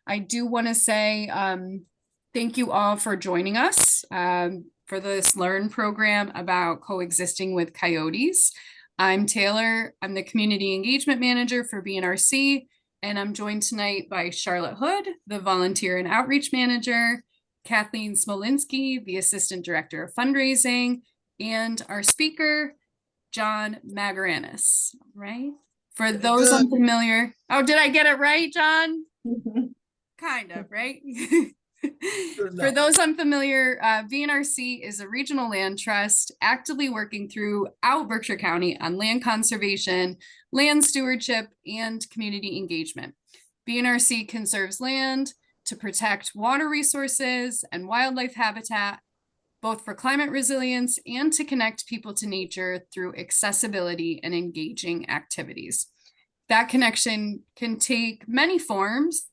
I do want to say thank you all for joining us for this Learn program about coexisting with coyotes. I'm Taylor. I'm the Community Engagement Manager for BNRC, and I'm joined tonight by Charlotte Hood, the Volunteer and Outreach Manager, Kathleen Smolinski, the Assistant Director of Fundraising, and our speaker, John Maguranis, right? For those unfamiliar, oh, did I get it right, John? Kind of, right? For those unfamiliar, VNRC is a regional land trust actively working throughout Berkshire County on land conservation, land stewardship, and community engagement. VNRC conserves land to protect water resources and wildlife habitat, both for climate resilience and to connect people to nature through accessibility and engaging activities. That connection can take many forms,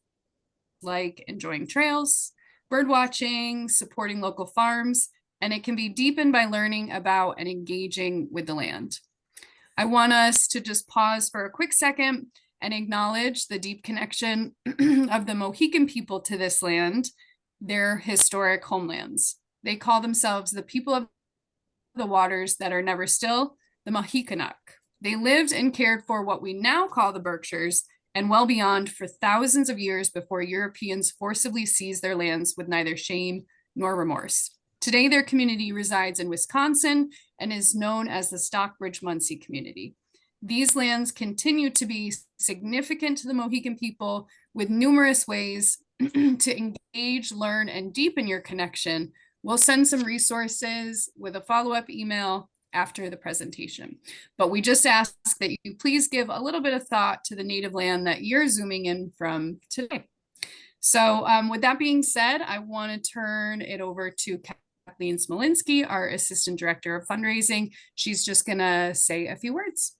like enjoying trails, bird watching, supporting local farms, and it can be deepened by learning about and engaging with the land. I want us to just pause for a quick second and acknowledge the deep connection of the Mohican people to this land, their historic homelands. They call themselves the people of the waters that are never still, the Mohicanuk. They lived and cared for what we now call the Berkshires and well beyond for thousands of years before Europeans forcibly seized their lands with neither shame nor remorse. Today, their community resides in Wisconsin and is known as the Stockbridge-Munsee community. These lands continue to be significant to the Mohican people with numerous ways to engage, learn, and deepen your connection. We'll send some resources with a follow-up email after the presentation. But we just ask that you please give a little bit of thought to the native land that you're zooming in from today. So with that being said, I want to turn it over to Kathleen Smolinski, our Assistant Director of Fundraising. She's just going to say a few words.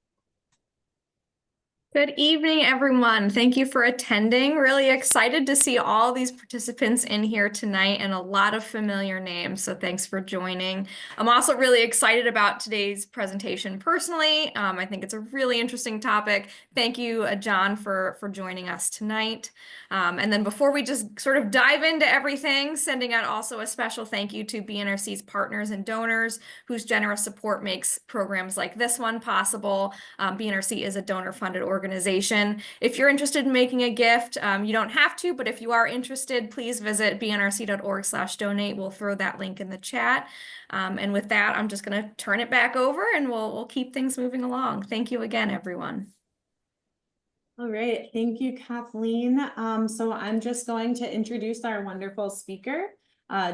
Good evening, everyone. Thank you for attending. Really excited to see all these participants in here tonight and a lot of familiar names, so thanks for joining. I'm also really excited about today's presentation personally. I think it's a really interesting topic. Thank you, John, for joining us tonight. And then before we just sort of dive into everything, sending out also a special thank you to BNRC's partners and donors whose generous support makes programs like this one possible. BNRC is a donor-funded organization. If you're interested in making a gift, you don't have to, but if you are interested, please visit bnrc.org/donate. We'll throw that link in the chat. And with that, I'm just going to turn it back over and we'll keep things moving along. Thank you again, everyone. All right, thank you, Kathleen. So I'm just going to introduce our wonderful speaker,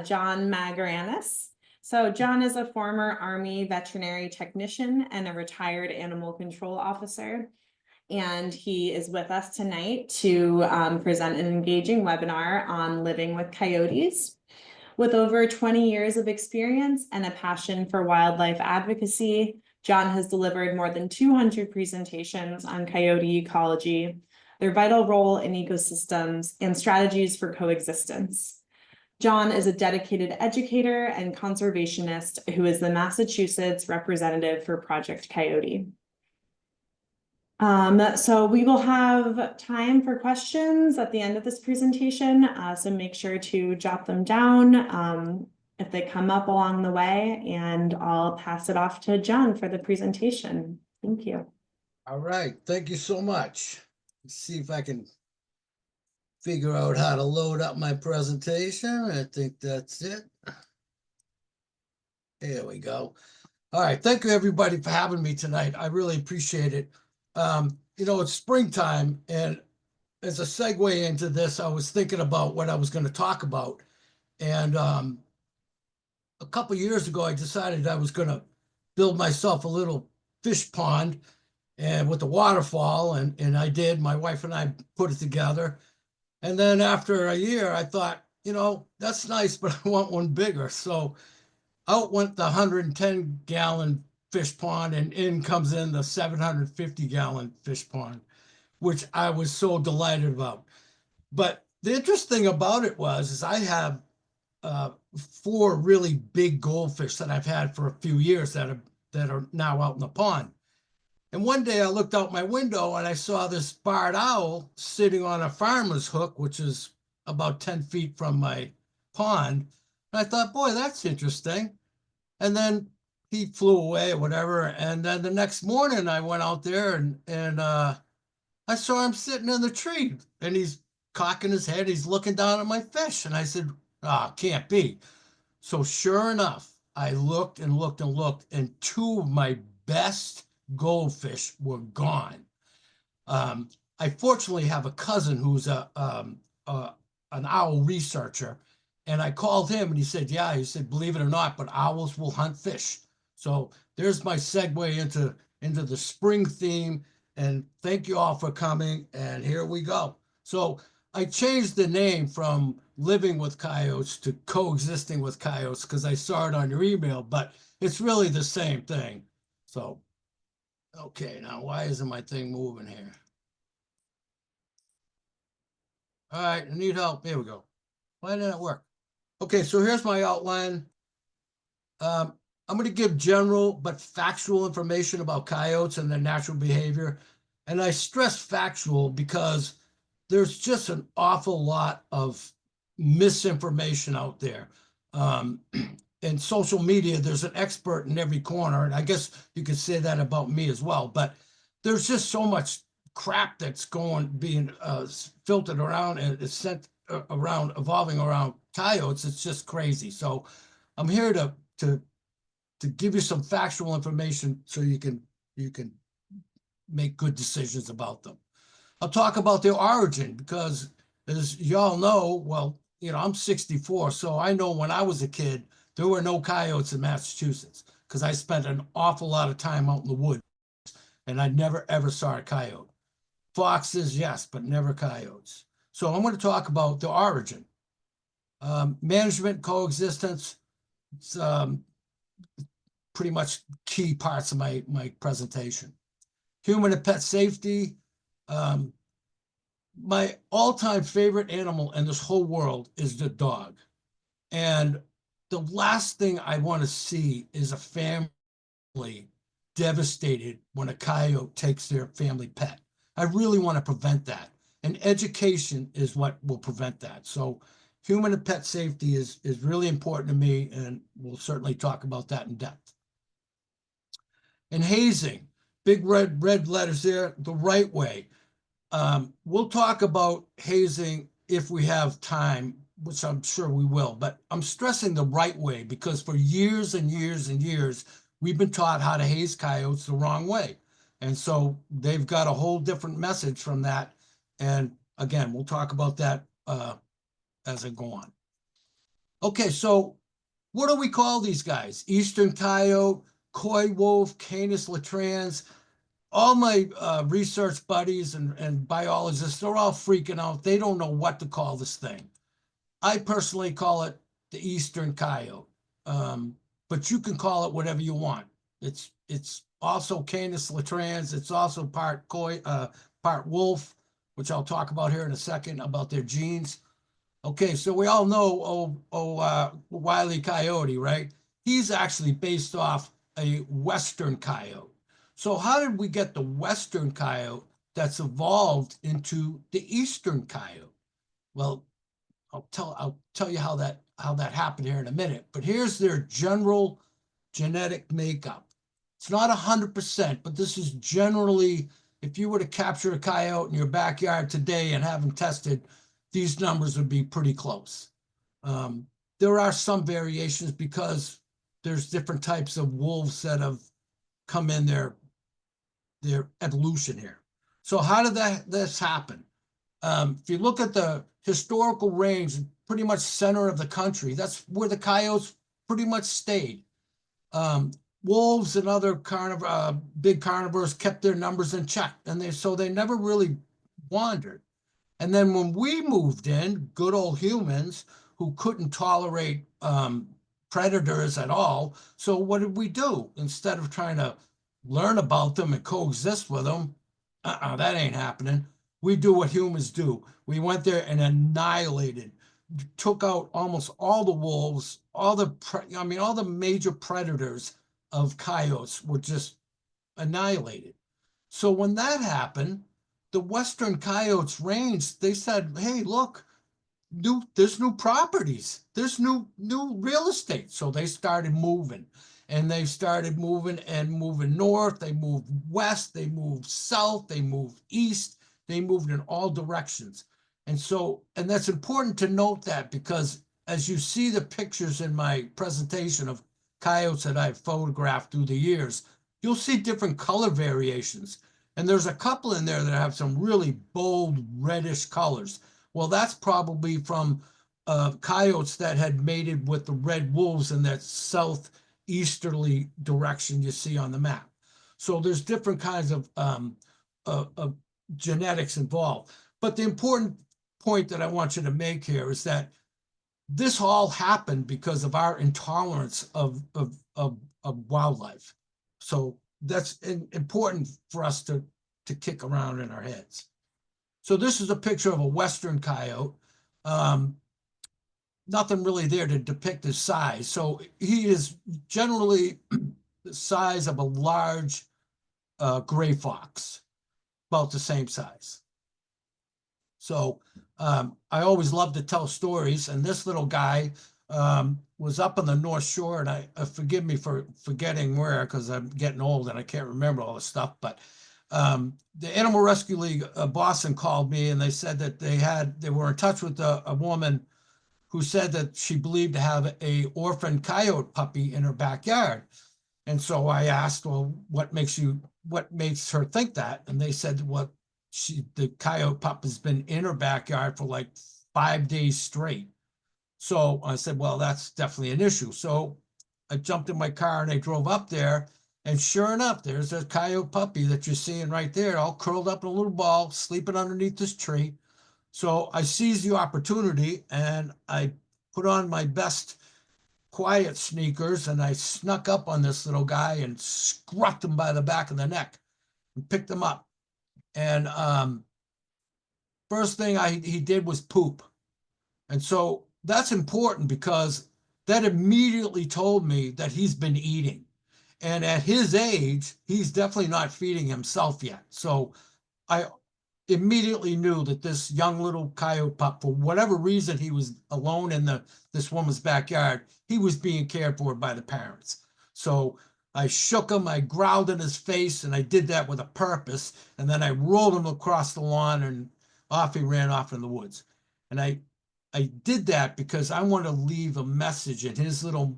John Maguranis. So John is a former Army veterinary technician and a retired animal control officer. And he is with us tonight to present an engaging webinar on living with coyotes. With over 20 years of experience and a passion for wildlife advocacy, John has delivered more than 200 presentations on coyote ecology, their vital role in ecosystems, and strategies for coexistence. John is a dedicated educator and conservationist who is the Massachusetts representative for Project Coyote. So we will have time for questions at the end of this presentation, so make sure to jot them down if they come up along the way, and I'll pass it off to John for the presentation. Thank you. All right, thank you so much. Let's see if I can figure out how to load up my presentation. I think that's it. There we go. All right, thank you everybody for having me tonight. I really appreciate it. You know, it's springtime, and as a segue into this, I was thinking about what I was going to talk about. And a couple of years ago, I decided I was going to build myself a little fish pond and with a waterfall, and I did. My wife and I put it together. And then after a year, I thought, you know, that's nice, but I want one bigger. So out went the 110-gallon fish pond, and in comes in the 750-gallon fish pond, which I was so delighted about. But the interesting thing about it is I have 4 really big goldfish that I've had for a few years that are now out in the pond. And one day I looked out my window and I saw this barred owl sitting on a farmer's hook, which is about 10 feet from my pond. And I thought, boy, that's interesting. And then he flew away or whatever. And then the next morning I went out there and I saw him sitting in the tree and he's cocking his head. He's looking down at my fish. And I said, ah, can't be. So sure enough, I looked and looked and looked, and two of my best goldfish were gone. Um, I fortunately have a cousin who's an owl researcher, and I called him and he said, yeah, he said, believe it or not, but owls will hunt fish. So there's my segue into the spring theme, and thank you all for coming, and here we go. So I changed the name from Living with Coyotes to Coexisting with Coyotes because I saw it on your email, but it's really the same thing. So, okay, now why isn't my thing moving here? All right, I need help. Here we go. Why didn't it work? Okay, so here's my outline. I'm going to give general but factual information about coyotes and their natural behavior. And I stress factual because there's just an awful lot of misinformation out there. In social media, there's an expert in every corner. And I guess you could say that about me as well. But there's just so much crap that's being filtered around and is sent around, evolving around coyotes. It's just crazy. So I'm here to give you some factual information so you can make good decisions about them. I'll talk about their origin because, as y'all know, well, you know, I'm 64, so I know when I was a kid, there were no coyotes in Massachusetts because I spent an awful lot of time out in the woods and I never ever saw a coyote. Foxes, yes, but never coyotes. So I'm going to talk about the origin. Management, coexistence, it's pretty much key parts of my presentation. Human and pet safety. My all-time favorite animal in this whole world is the dog. And the last thing I want to see is a family devastated when a coyote takes their family pet. I really want to prevent that. And education is what will prevent that. So human and pet safety is really important to me, and we'll certainly talk about that in depth. And hazing, big red letters there, the right way. We'll talk about hazing if we have time, which I'm sure we will, but I'm stressing the right way because for years and years and years, we've been taught how to haze coyotes the wrong way. And so they've got a whole different message from that. And again, we'll talk about that as I go on. Okay, so what do we call these guys? Eastern coyote, coy wolf, Canis latrans. All my research buddies and biologists, they're all freaking out. They don't know what to call this thing. I personally call it the Eastern coyote, but you can call it whatever you want. It's also Canis latrans. It's also part wolf, which I'll talk about here in a second about their genes. Okay, so we all know Wile E. Coyote, right? He's actually based off a Western coyote. So how did we get the Western coyote that's evolved into the Eastern coyote? Well, I'll tell you how that happened here in a minute. But here's their general genetic makeup. It's not 100%, but this is generally, if you were to capture a coyote in your backyard today and have them tested, these numbers would be pretty close. There are some variations because there's different types of wolves that have come in their evolution here. So how did this happen? If you look at the historical range, pretty much center of the country, that's where the coyotes pretty much stayed. Wolves and other big carnivores kept their numbers in check, and so they never really wandered. And then when we moved in, good old humans who couldn't tolerate predators at all, so what did we do? Instead of trying to learn about them and coexist with them, that ain't happening. We do what humans do. We went there and annihilated, took out almost all the wolves, all the major predators of coyotes were just annihilated. So when that happened, the Western coyotes range, they said, hey, look, there's new properties, there's new real estate. So they started moving, and they started moving and moving north. They moved west, they moved south, they moved east, they moved in all directions. And so, and that's important to note that, because as you see the pictures in my presentation of coyotes that I've photographed through the years, you'll see different color variations. And there's a couple in there that have some really bold reddish colors. Well, that's probably from coyotes that had mated with the red wolves in that southeasterly direction you see on the map. So there's different kinds of genetics involved. But the important point that I want you to make here is that this all happened because of our intolerance of wildlife. So that's important for us to kick around in our heads. So this is a picture of a Western coyote. Nothing really there to depict his size. So he is generally the size of a large gray fox, about the same size. So I always love to tell stories, and this little guy was up on the North Shore, and I forgive me for forgetting where, because I'm getting old and I can't remember all this stuff, but the Animal Rescue League Boston called me, and they said that they were in touch with a woman who said that she believed to have a orphan coyote puppy in her backyard. And so I asked, well, what makes her think that? And they said, well, the coyote pup has been in her backyard for like 5 days straight. So I said, well, that's definitely an issue. So I jumped in my car and I drove up there, and sure enough, there's a coyote puppy that you're seeing right there, all curled up in a little ball, sleeping underneath this tree. So I seized the opportunity and I put on my best quiet sneakers, and I snuck up on this little guy and scruffed him by the back of the neck and picked him up. And first thing he did was poop. And so that's important, because that immediately told me that he's been eating. And at his age, he's definitely not feeding himself yet. So I immediately knew that this young little coyote pup, for whatever reason, he was alone in this woman's backyard, he was being cared for by the parents. So I shook him, I growled in his face, and I did that with a purpose. And then I rolled him across the lawn, and off he ran off in the woods. And I did that because I want to leave a message in his little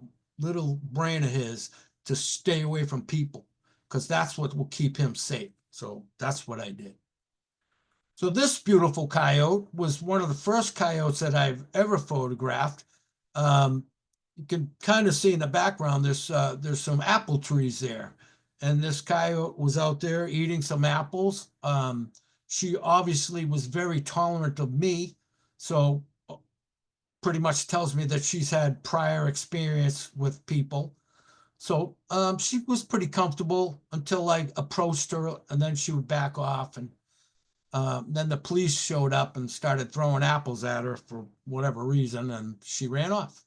brain of his to stay away from people, because that's what will keep him safe. So that's what I did. So this beautiful coyote was one of the first coyotes that I've ever photographed. You can kind of see in the background, there's some apple trees there. And this coyote was out there eating some apples. She obviously was very tolerant of me. So pretty much tells me that she's had prior experience with people. So she was pretty comfortable until I approached her, and then she would back off. And then the police showed up and started throwing apples at her for whatever reason, and she ran off.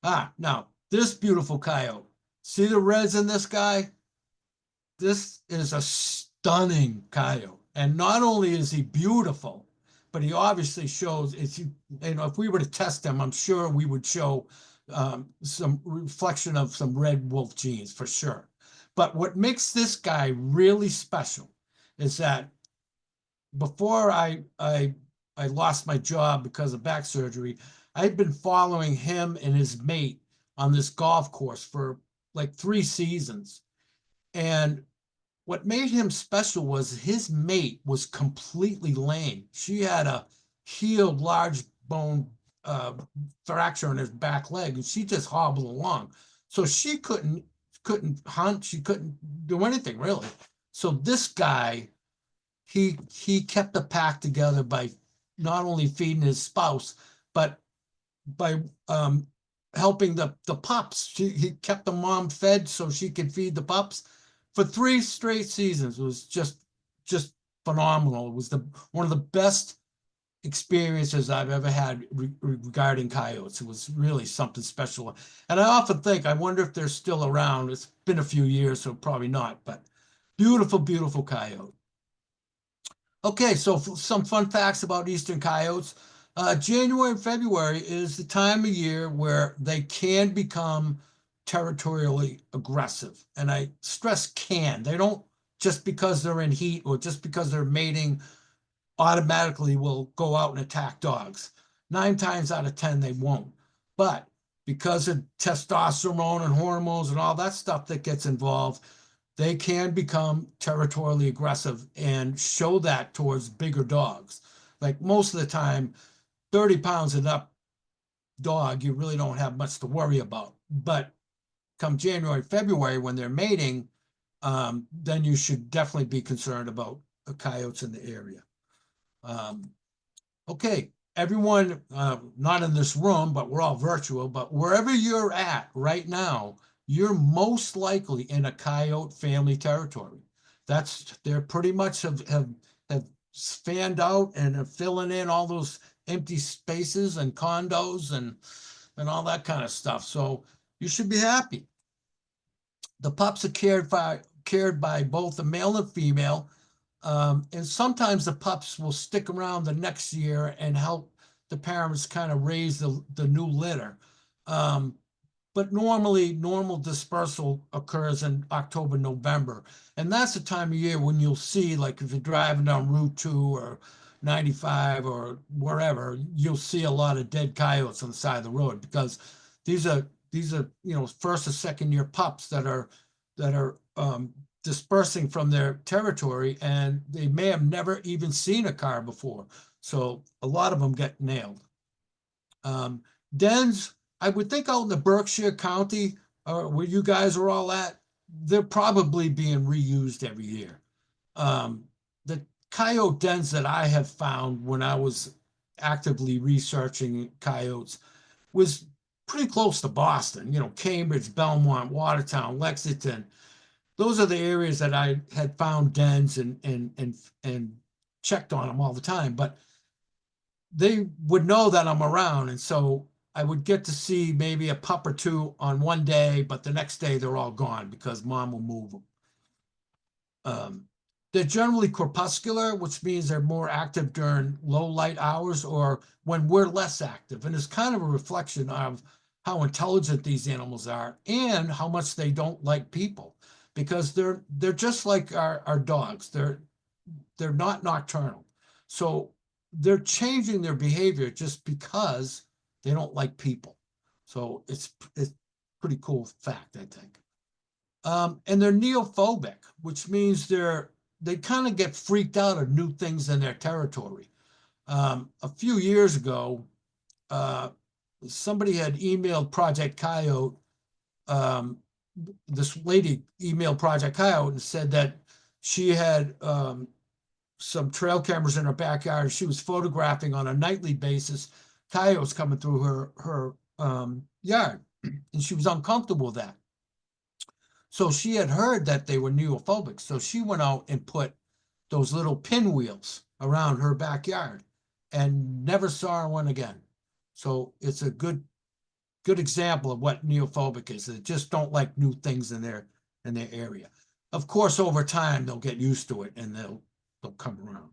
Now, this beautiful coyote. See the reds in this guy? This is a stunning coyote. And not only is he beautiful, but he obviously shows, if we were to test him, I'm sure we would show some reflection of some red wolf genes for sure. But what makes this guy really special is that before I lost my job because of back surgery, I'd been following him and his mate on this golf course for like 3 seasons. And what made him special was his mate was completely lame. She had a healed large bone fracture in his back leg, and she just hobbled along. So she couldn't hunt, she couldn't do anything really. So this guy, he kept the pack together by not only feeding his spouse, but by helping the pups. He kept the mom fed so she could feed the pups for 3 straight seasons. It was just phenomenal. It was one of the best experiences I've ever had regarding coyotes. It was really something special. And I often think, I wonder if they're still around. It's been a few years, so probably not, but beautiful, beautiful coyote. Okay, so some fun facts about eastern coyotes. January and February is the time of year where they can become territorially aggressive. And I stress can. They don't just because they're in heat or just because they're mating automatically will go out and attack dogs. 9 times out of 10, they won't. But because of testosterone and hormones and all that stuff that gets involved, they can become territorially aggressive and show that towards bigger dogs. Like most of the time, 30 pounds and up dog, you really don't have much to worry about. But come January, February, when they're mating, then you should definitely be concerned about coyotes in the area. Okay, everyone, not in this room, but we're all virtual, but wherever you're at right now, you're most likely in a coyote family territory. They're pretty much have fanned out and are filling in all those empty spaces and condos and all that kind of stuff. So you should be happy. The pups are cared by both the male and female. And sometimes the pups will stick around the next year and help the parents kind of raise the new litter. But normally, normal dispersal occurs in October, November. And that's the time of year when you'll see, like if you're driving down Route 2 or 95 or wherever, you'll see a lot of dead coyotes on the side of the road because these are first or second year pups that are dispersing from their territory, and they may have never even seen a car before. So a lot of them get nailed. Dens, I would think out in the Berkshire County, where you guys are all at, they're probably being reused every year. The coyote dens that I have found when I was actively researching coyotes was pretty close to Boston, Cambridge, Belmont, Watertown, Lexington. Those are the areas that I had found dens and checked on them all the time, but they would know that I'm around. And so I would get to see maybe a pup or two on one day, but the next day they're all gone because mom will move them. They're generally crepuscular, which means they're more active during low light hours or when we're less active. And it's kind of a reflection of how intelligent these animals are and how much they don't like people, because they're just like our dogs. They're not nocturnal. So they're changing their behavior just because they don't like people. So it's pretty cool fact, I think. And they're neophobic, which means they kind of get freaked out of new things in their territory. A few years ago, somebody had emailed Project Coyote. This lady emailed Project Coyote and said that she had some trail cameras in her backyard. And she was photographing on a nightly basis coyotes coming through her yard, and she was uncomfortable with that. So she had heard that they were neophobic. So she went out and put those little pinwheels around her backyard and never saw one again. So it's a good example of what neophobic is. They just don't like new things in their area. Of course, over time, they'll get used to it and they'll come around.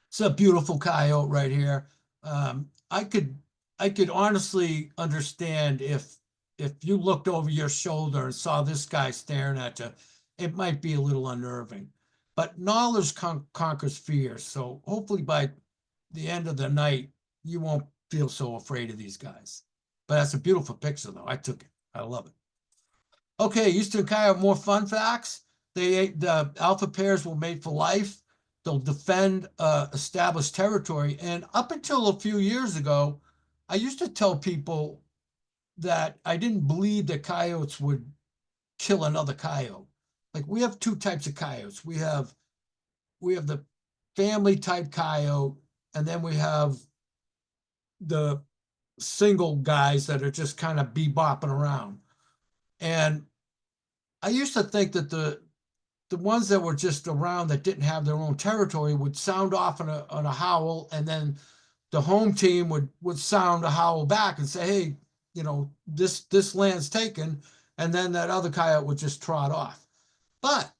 It's a beautiful coyote right here. I could honestly understand if you looked over your shoulder and saw this guy staring at you, it might be a little unnerving. But knowledge conquers fear. So hopefully by the end of the night, you won't feel so afraid of these guys. But that's a beautiful picture, though. I took it. I love it. Okay, Eastern coyote, more fun facts. The alpha pairs will mate for life. They'll defend established territory. And up until a few years ago, I used to tell people that I didn't believe that coyotes would kill another coyote. Like, we have two types of coyotes. We have the family type coyote, and then we have the single guys that are just kind of bebopping around. And I used to think that the ones that were just around that didn't have their own territory would sound off on a howl, and then the home team would sound a howl back and say, hey, this land's taken, and then that other coyote would just trot off. But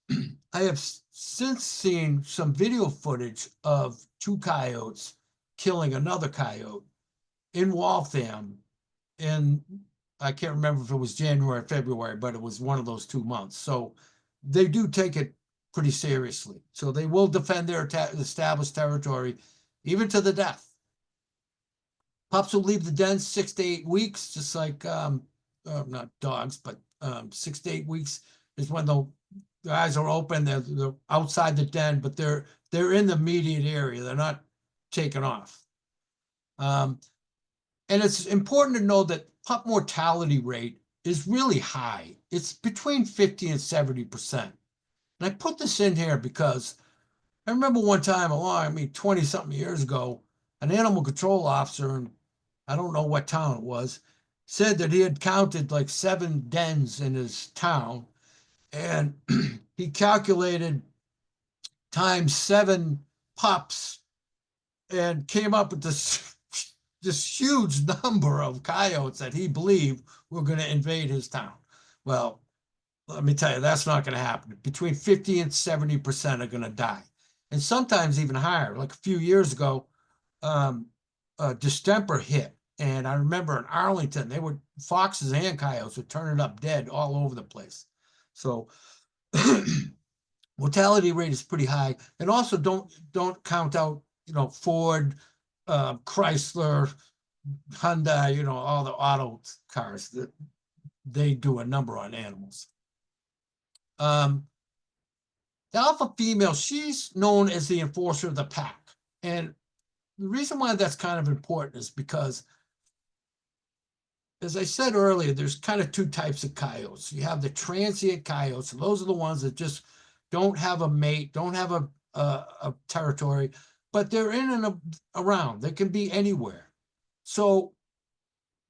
I have since seen some video footage of two coyotes killing another coyote in Waltham in, I can't remember if it was January or February, but it was one of those 2 months. So they do take it pretty seriously. So they will defend their established territory, even to the death. Pups will leave the den 6 to 8 weeks, just like, not dogs, but 6 to 8 weeks is when the eyes are open. They're outside the den, but they're in the immediate area. They're not taken off. And it's important to know that pup mortality rate is really high. It's between 50 and 70%. And I put this in here because I remember one time 20-something years ago, an animal control officer, and I don't know what town it was, said that he had counted like 7 dens in his town, and he calculated times 7 pups and came up with this huge number of coyotes that he believed were going to invade his town. Well, let me tell you, that's not going to happen. Between 50 and 70% are going to die, and sometimes even higher. Like a few years ago, distemper hit, and I remember in Arlington, foxes and coyotes were turning up dead all over the place. So mortality rate is pretty high. And also don't count out, Ford, Chrysler, Hyundai, all the auto cars that they do a number on animals. The alpha female, she's known as the enforcer of the pack. And the reason why that's kind of important is because, as I said earlier, there's kind of 2 types of coyotes. You have the transient coyotes, and those are the ones that just don't have a mate, don't have a territory, but they're in and around. They can be anywhere. So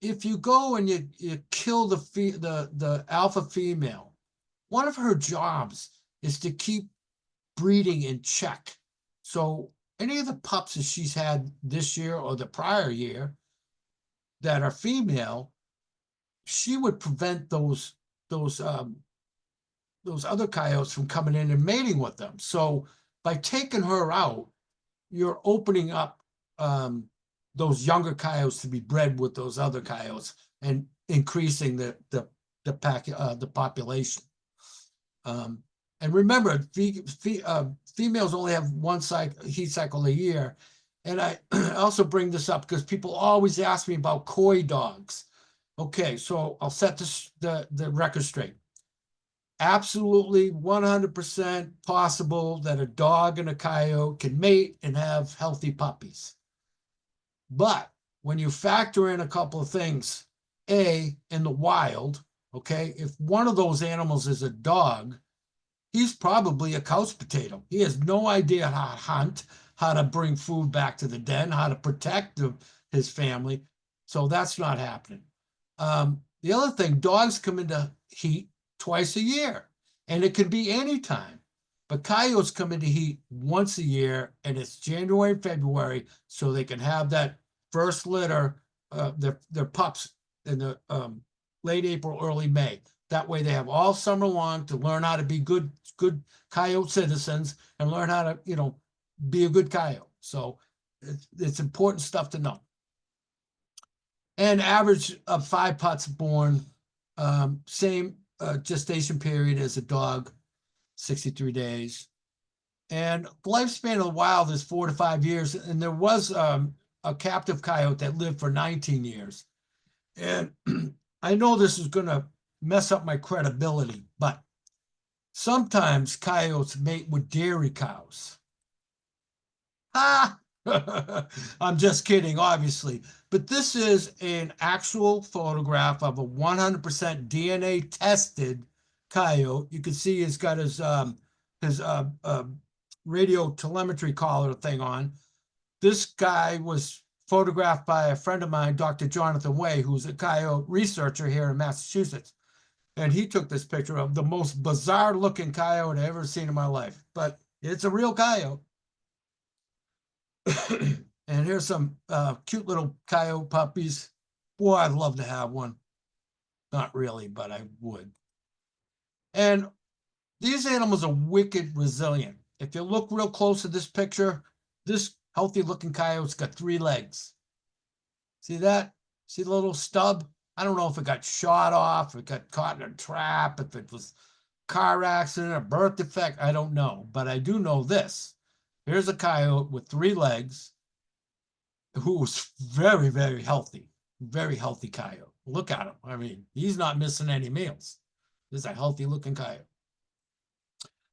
if you go and you kill the alpha female, one of her jobs is to keep breeding in check. So any of the pups that she's had this year or the prior year that are female, she would prevent those other coyotes from coming in and mating with them. So by taking her out, you're opening up those younger coyotes to be bred with those other coyotes and increasing the population. And remember, females only have one heat cycle a year. And I also bring this up because people always ask me about coy dogs. Okay, so I'll set the record straight. Absolutely 100% possible that a dog and a coyote can mate and have healthy puppies. But when you factor in a couple of things, in the wild, okay, if one of those animals is a dog, he's probably a couch potato. He has no idea how to hunt, how to bring food back to the den, how to protect his family. So that's not happening. The other thing, dogs come into heat twice a year, and it can be any time. But coyotes come into heat once a year, and it's January and February, so they can have that first litter, their pups in the late April, early May. That way they have all summer long to learn how to be good coyote citizens and learn how to, be a good coyote. So it's important stuff to know. And average of 5 pups born, same gestation period as a dog, 63 days. And the lifespan of the wild is 4 to 5 years. And there was a captive coyote that lived for 19 years. And I know this is going to mess up my credibility, but sometimes coyotes mate with dairy cows. I'm just kidding, obviously. But this is an actual photograph of a 100% DNA tested coyote. You can see he's got his radio telemetry collar thing on. This guy was photographed by a friend of mine, Dr. Jonathan Way, who's a coyote researcher here in Massachusetts. And he took this picture of the most bizarre looking coyote I've ever seen in my life. But it's a real coyote. And here's some cute little coyote puppies. Boy, I'd love to have one. Not really, but I would. And these animals are wicked resilient. If you look real close at this picture, this healthy looking coyote's got 3 legs. See that? See the little stub? I don't know if it got shot off, if it got caught in a trap, if it was a car accident, a birth defect. I don't know, but I do know this. Here's a coyote with 3 legs who was very, very healthy coyote. Look at him. I mean, he's not missing any meals. This is a healthy looking coyote.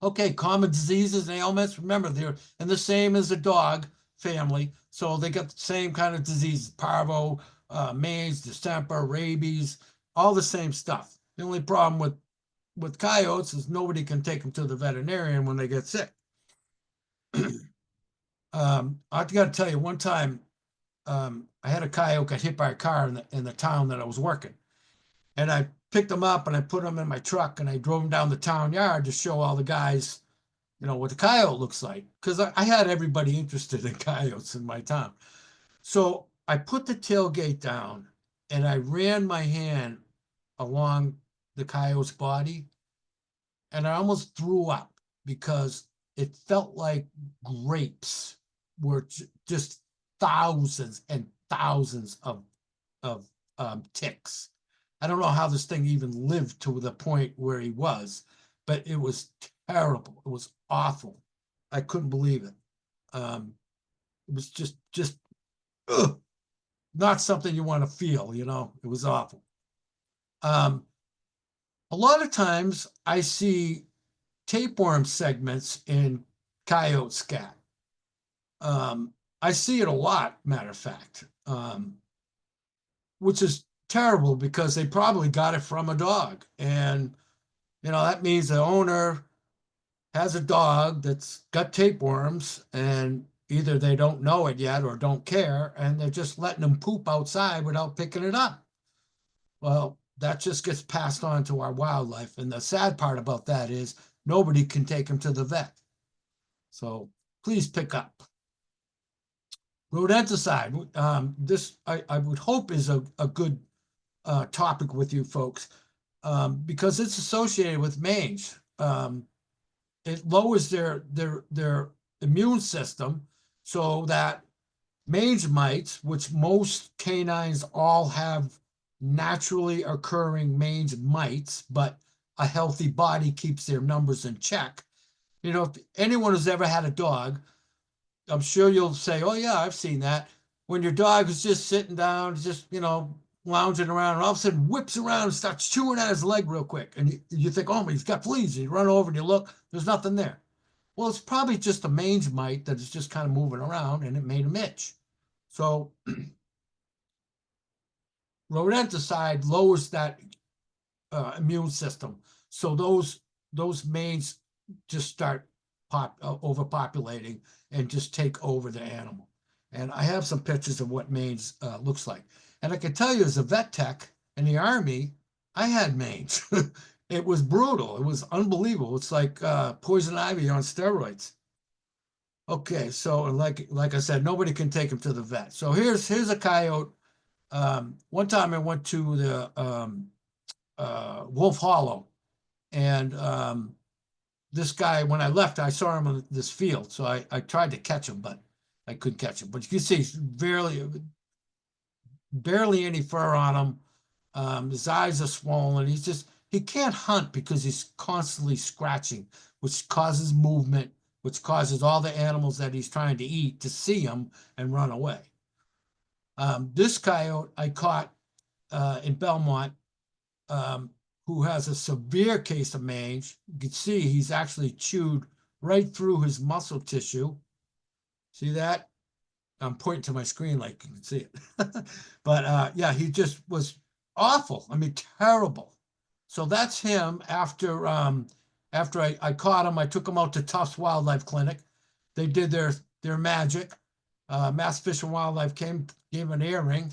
Okay, common diseases and ailments. Remember, they're and the same as the dog family. So they got the same kind of diseases, parvo, mange, distemper, rabies, all the same stuff. The only problem with coyotes is nobody can take them to the veterinarian when they get sick. I got to tell you, one time I had a coyote get hit by a car in the town that I was working. And I picked him up and I put him in my truck and I drove him down the town yard to show all the guys, what the coyote looks like. Because I had everybody interested in coyotes in my town. So I put the tailgate down and I ran my hand along the coyote's body and I almost threw up because it felt like grapes were just thousands and thousands of ticks. I don't know how this thing even lived to the point where he was, but it was terrible. It was awful. I couldn't believe it. It was just ugh, not something you want to feel, It was awful. A lot of times I see tapeworm segments in coyote scat. I see it a lot, matter of fact, which is terrible because they probably got it from a dog. And, that means the owner has a dog that's got tapeworms and either they don't know it yet or don't care and they're just letting them poop outside without picking it up. Well, that just gets passed on to our wildlife. And the sad part about that is nobody can take them to the vet. So please pick up. Rodenticide. This I would hope is a good topic with you folks because it's associated with mange. It lowers their immune system so that mange mites, which most canines all have naturally occurring mange mites, but a healthy body keeps their numbers in check. If anyone who's ever had a dog, I'm sure you'll say, oh yeah, I've seen that. When your dog is just sitting down, just, lounging around, and all of a sudden whips around and starts chewing at his leg real quick. And you think, oh, he's got fleas. And you run over and you look, there's nothing there. Well, it's probably just a mange mite that is just kind of moving around and it made him itch. So rodenticide lowers that immune system. So those mange just start overpopulating and just take over the animal. And I have some pictures of what mange looks like. And I can tell you, as a vet tech in the Army, I had mange. It was brutal. It was unbelievable. It's like poison ivy on steroids. Okay, so like I said, nobody can take him to the vet. So here's a coyote. One time I went to the Wolf Hollow, and this guy, when I left, I saw him in this field. So I tried to catch him, but I couldn't catch him. But you can see he's barely any fur on him. His eyes are swollen. He can't hunt because he's constantly scratching, which causes movement, which causes all the animals that he's trying to eat to see him and run away. This coyote I caught in Belmont, who has a severe case of mange. You can see he's actually chewed right through his muscle tissue. See that? I'm pointing to my screen like you can see it. But yeah, he just was awful. I mean, terrible. So that's him after I caught him. I took him out to Tufts Wildlife Clinic. They did their magic. Mass Fish and Wildlife came, gave him an earring,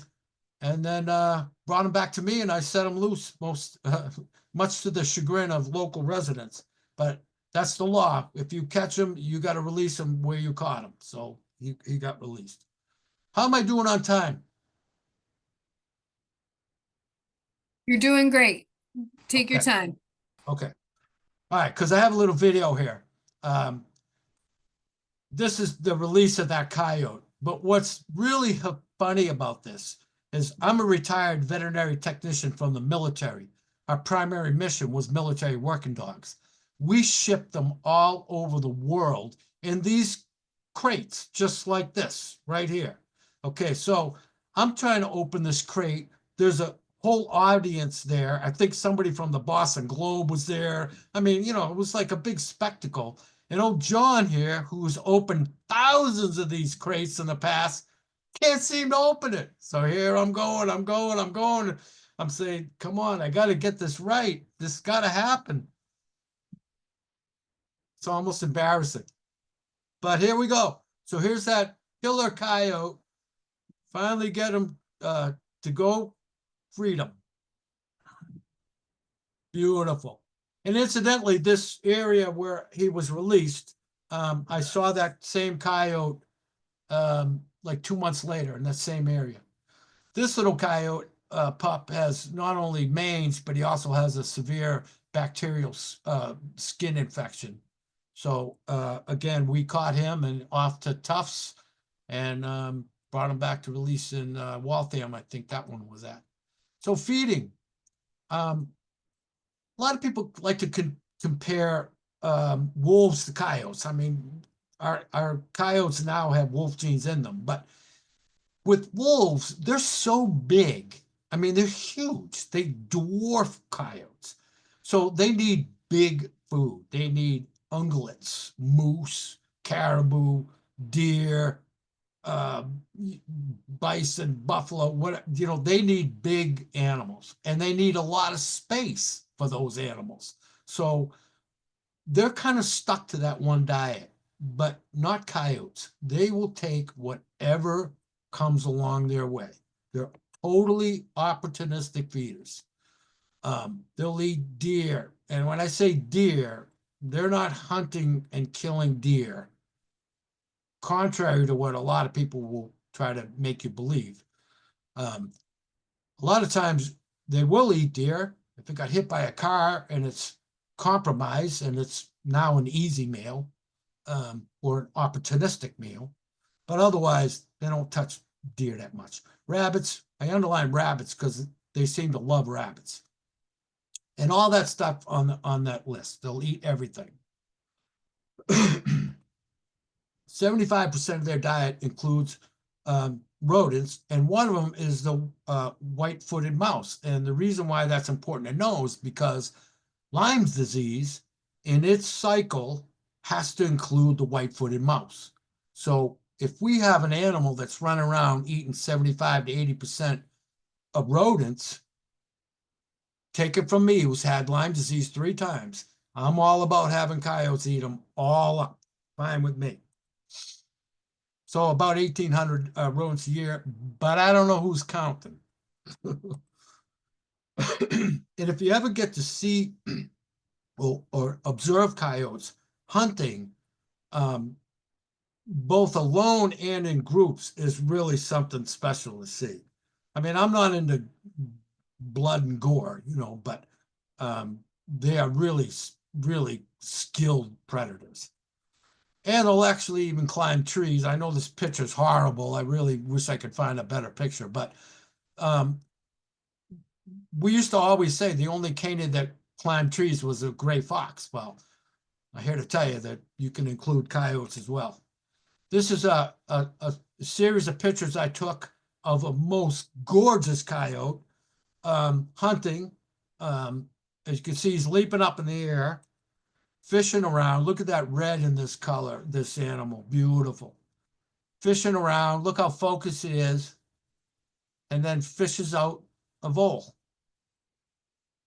and then brought him back to me, and I set him loose, much to the chagrin of local residents. But that's the law. If you catch him, you got to release him where you caught him. So he got released. How am I doing on time? You're doing great. Take your Okay. time. Okay. All right, because I have a little video here. this is the release of that coyote. But what's really funny about this is I'm a retired veterinary technician from the military. Our primary mission was military working dogs. We shipped them all over the world in these crates, just like this right here. Okay, so I'm trying to open this crate. There's a whole audience there. I think somebody from the Boston Globe was there. I mean, you know, it was like a big spectacle. And old John here, who's opened thousands of these crates in the past, can't seem to open it. So here I'm going. I'm saying, come on, I got to get this right. This got to happen. It's almost embarrassing. But here we go. So here's that killer coyote. Finally get him to go freedom. Beautiful. And incidentally, this area where he was released, I saw that same coyote like 2 months later in that same area. This little coyote pup has not only mange, but he also has a severe bacterial skin infection. So again, we caught him and off to Tufts and brought him back to release in Waltham. I think that one was at. So feeding. A lot of people like to compare wolves to coyotes. I mean, our coyotes now have wolf genes in them, but with wolves, they're so big. I mean, they're huge. They dwarf coyotes. So they need big food. They need ungulates, moose, caribou, deer, bison, buffalo, what, you know, they need big animals and they need a lot of space for those animals. So they're kind of stuck to that one diet, but not coyotes. They will take whatever comes along their way. They're totally opportunistic feeders. They'll eat deer. And when I say deer, they're not hunting and killing deer, contrary to what a lot of people will try to make you believe. A lot of times they will eat deer if it got hit by a car and it's compromised and it's now an easy meal or an opportunistic meal. But otherwise, they don't touch deer that much. Rabbits, I underline rabbits because they seem to love rabbits. And all that stuff on that list. They'll eat everything. 75% of their diet includes rodents, and one of them is the white-footed mouse. And the reason why that's important to know is because Lyme's disease in its cycle has to include the white-footed mouse. So if we have an animal that's running around eating 75 to 80% of rodents, take it from me, who's had Lyme disease 3 times. I'm all about having coyotes eat them all up. Fine with me. So about 1,800 rodents a year, but I don't know who's counting. And if you ever get to see or observe coyotes hunting, both alone and in groups is really something special to see. I mean, I'm not into blood and gore, you know, but they are really, really skilled predators. And they'll actually even climb trees. I know this picture's horrible. I really wish I could find a better picture, but we used to always say the only canid that climbed trees was a gray fox. Well, I'm here to tell you that you can include coyotes as well. This is a series of pictures I took of a most gorgeous coyote hunting. As you can see, he's leaping up in the air, fishing around. Look at that red in this color, this animal, beautiful. Fishing around, look how focused it is, and then fishes out a vole,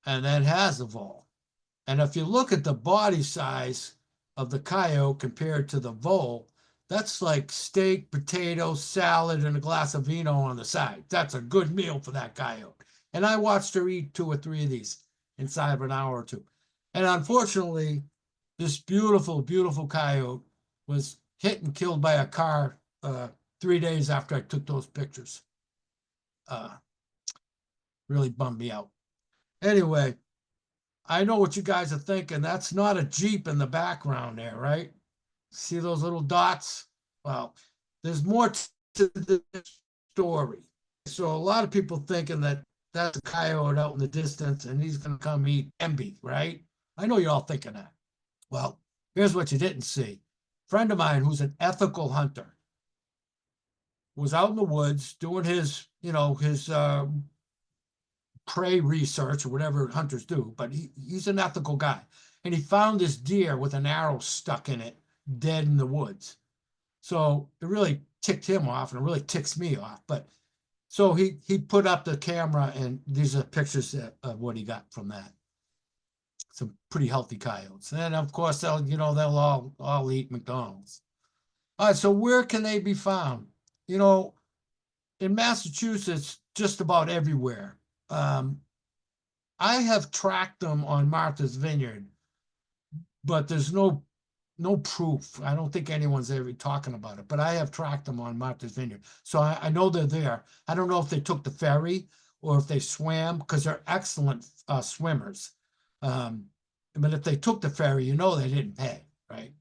and then has a vole. And if you look at the body size of the coyote compared to the vole, that's like steak, potato, salad, and a glass of vino on the side. That's a good meal for that coyote. And I watched her eat 2 or 3 of these inside of an hour or 2. And unfortunately, this beautiful, beautiful coyote was hit and killed by a car 3 days after I took those pictures. Really bummed me out. Anyway, I know what you guys are thinking. That's not a Jeep in the background there, right? See those little dots? Well, there's more to the story. So a lot of people thinking that that's a coyote out in the distance and he's going to come eat Emby, right? I know you're all thinking that. Well, here's what you didn't see. A friend of mine who's an ethical hunter was out in the woods doing his, his prey research or whatever hunters do, but he's an ethical guy. And he found this deer with an arrow stuck in it, dead in the woods. So it really ticked him off, and it really ticks me off. But so he put up the camera, and these are pictures of what he got from that. Some pretty healthy coyotes. And of course they'll all eat McDonald's. All right, so where can they be found? In Massachusetts, just about everywhere. I have tracked them on Martha's Vineyard, but there's no proof. I don't think anyone's ever talking about it, but I have tracked them on Martha's Vineyard. So I know they're there. I don't know if they took the ferry or if they swam, because they're excellent swimmers. But if they took the ferry, they didn't pay, right?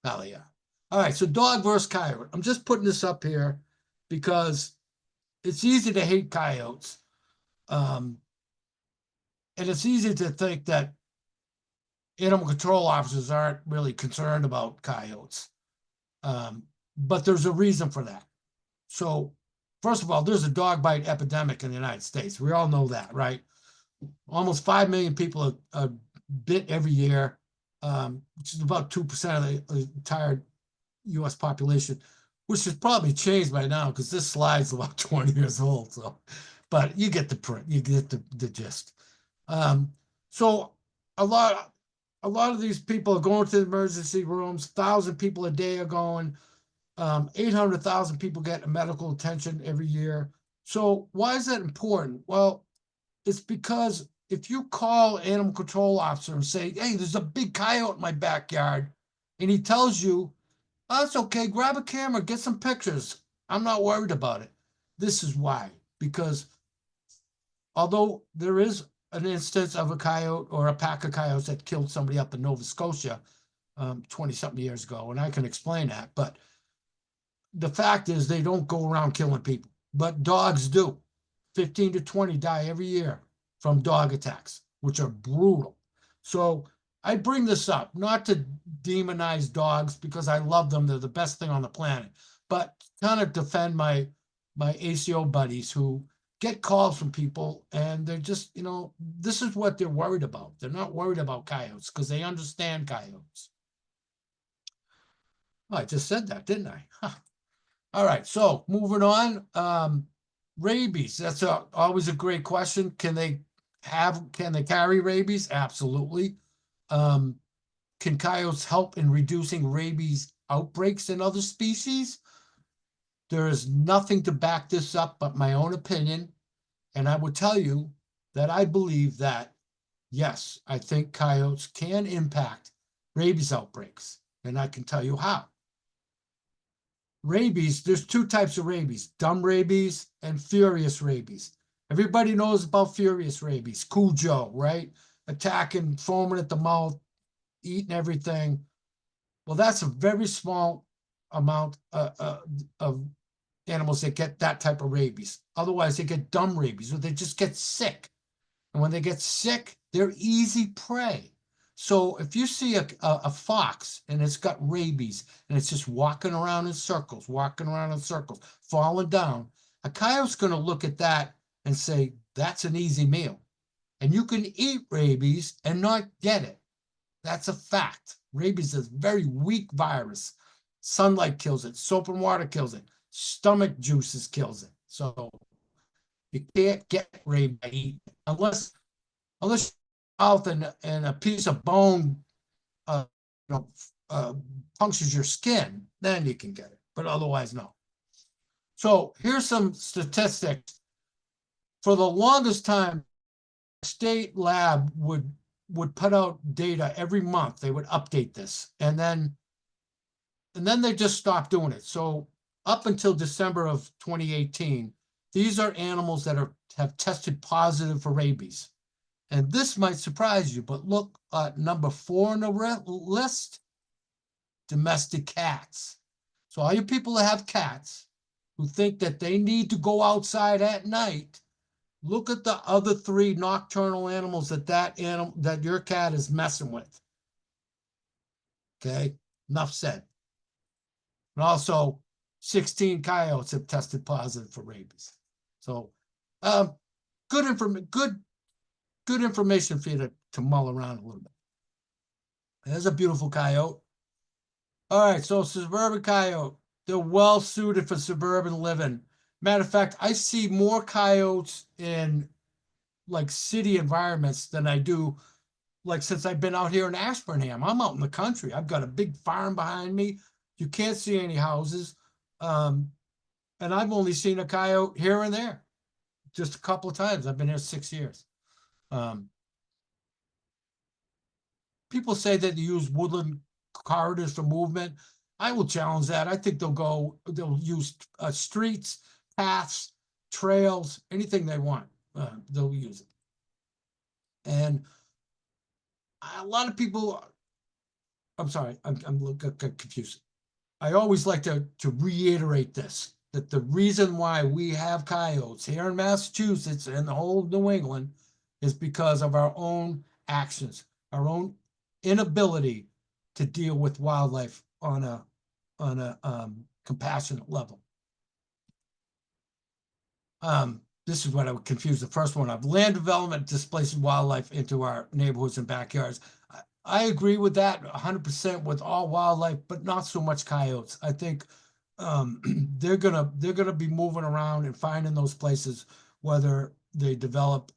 Oh, yeah. All right, so dog versus coyote. I'm just putting this up here because it's easy to hate coyotes. And it's easy to think that animal control officers aren't really concerned about coyotes. But there's a reason for that. So, first of all, there's a dog bite epidemic in the United States. We all know that, right? Almost 5 million people are bit every year, which is about 2% of the entire U.S. population, which has probably changed by now because this slide's about 20 years old. So, but you get the print, you get the gist. So a lot of these people are going to the emergency rooms. 1,000 people a day are going. 800,000 people get medical attention every year. So why is that important? Well, it's because if you call an animal control officer and say, hey, there's a big coyote in my backyard, and he tells you, oh, it's okay, grab a camera, get some pictures. I'm not worried about it. This is why. Because although there is an instance of a coyote or a pack of coyotes that killed somebody up in Nova Scotia 20-something years ago, and I can explain that, but the fact is they don't go around killing people, but dogs do. 15 to 20 die every year from dog attacks, which are brutal. So I bring this up not to demonize dogs because I love them. They're the best thing on the planet, but kind of defend my ACO buddies who get calls from people and they're just, this is what they're worried about. They're not worried about coyotes because they understand coyotes. Oh, I just said that, didn't I? Huh. All right, so moving on. Rabies, that's always a great question. Can they carry rabies? Absolutely. Can coyotes help in reducing rabies outbreaks in other species? There is nothing to back this up but my own opinion. And I would tell you that I believe that, yes, I think coyotes can impact rabies outbreaks. And I can tell you how. Rabies, there's two types of rabies, dumb rabies and furious rabies. Everybody knows about furious rabies, Cujo, right? Attacking, foaming at the mouth, eating everything. Well, that's a very small amount of animals that get that type of rabies. Otherwise, they get dumb rabies, or they just get sick. And when they get sick, they're easy prey. So if you see a fox and it's got rabies and it's just walking around in circles, falling down, a coyote's going to look at that and say, that's an easy meal. And you can eat rabies and not get it. That's a fact. Rabies is a very weak virus. Sunlight kills it. Soap and water kills it. Stomach juices kills it. So you can't get rabies by eating unless mouth and a piece of bone punctures your skin, then you can get it, but otherwise no. So here's some statistics. For the longest time, state lab would put out data every month. They would update this, and then they just stopped doing it. So up until December of 2018, these are animals that have tested positive for rabies. And this might surprise you, but look at number 4 on the list. domestic cats. So all you people that have cats who think that they need to go outside at night, look at the other 3 nocturnal animals that your cat is messing with. Okay, enough said. And also, 16 coyotes have tested positive for rabies. So, good information for you to mull around a little bit. There's a beautiful coyote. All right, so suburban coyote, they're well suited for suburban living. Matter of fact, I see more coyotes in like city environments than I do like since I've been out here in Ashburnham. I'm out in the country. I've got a big farm behind me. You can't see any houses. And I've only seen a coyote here and there, just a couple of times. I've been here 6 years. People say that you use woodland corridors for movement. I will challenge that. I think they'll use streets, paths, trails, anything they want. They'll use it. And a lot of people, I'm sorry, I'm confused. I always like to reiterate this, that the reason why we have coyotes here in Massachusetts and the whole of New England is because of our own actions, our own inability to deal with wildlife on a compassionate level. This is what I would confuse the first one of. Land development displaces wildlife into our neighborhoods and backyards. I agree with that 100% with all wildlife, but not so much coyotes. I think they're gonna be moving around and finding those places, whether they develop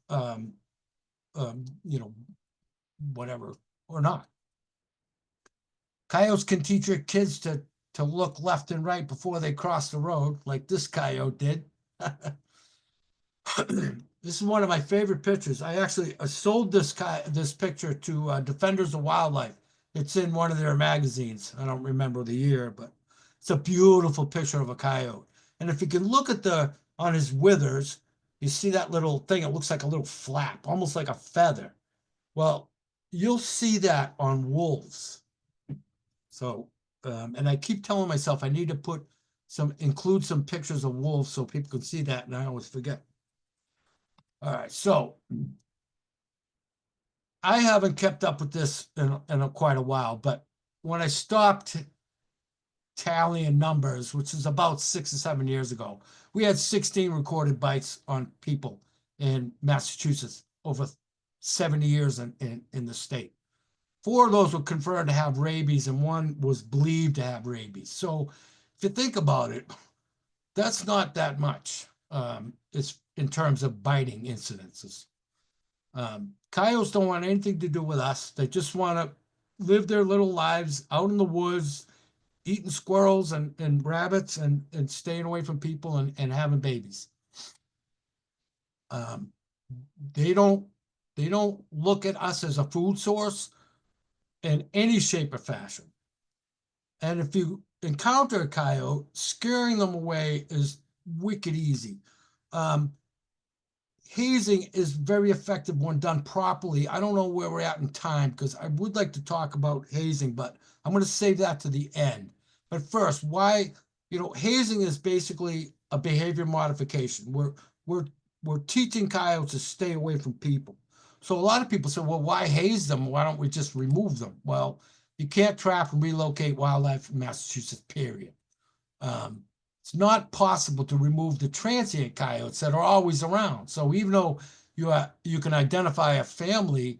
whatever or not. Coyotes can teach your kids to look left and right before they cross the road, like this coyote did. This is one of my favorite pictures. I actually sold this picture to Defenders of Wildlife. It's in one of their magazines. I don't remember the year, but it's a beautiful picture of a coyote. And if you can look at on his withers, you see that little thing. It looks like a little flap, almost like a feather. Well, you'll see that on wolves. So, and I keep telling myself I need to include some pictures of wolves so people can see that, and I always forget. All right, so I haven't kept up with this in quite a while, but when I stopped tallying numbers, which is about 6 or 7 years ago, we had 16 recorded bites on people in Massachusetts over 70 years in the state. 4 of those were confirmed to have rabies, and 1 was believed to have rabies. So if you think about it, that's not that much. It's in terms of biting incidences. Coyotes don't want anything to do with us. They just want to live their little lives out in the woods, eating squirrels and rabbits and staying away from people and having babies. They don't look at us as a food source in any shape or fashion. And if you encounter a coyote, scaring them away is wicked easy. Hazing is very effective when done properly. I don't know where we're at in time because I would like to talk about hazing, but I'm going to save that to the end. But first, why, hazing is basically a behavior modification. We're teaching coyotes to stay away from people. So a lot of people say, well, why haze them? Why don't we just remove them? Well, you can't trap and relocate wildlife in Massachusetts, period. It's not possible to remove the transient coyotes that are always around. So even though you can identify a family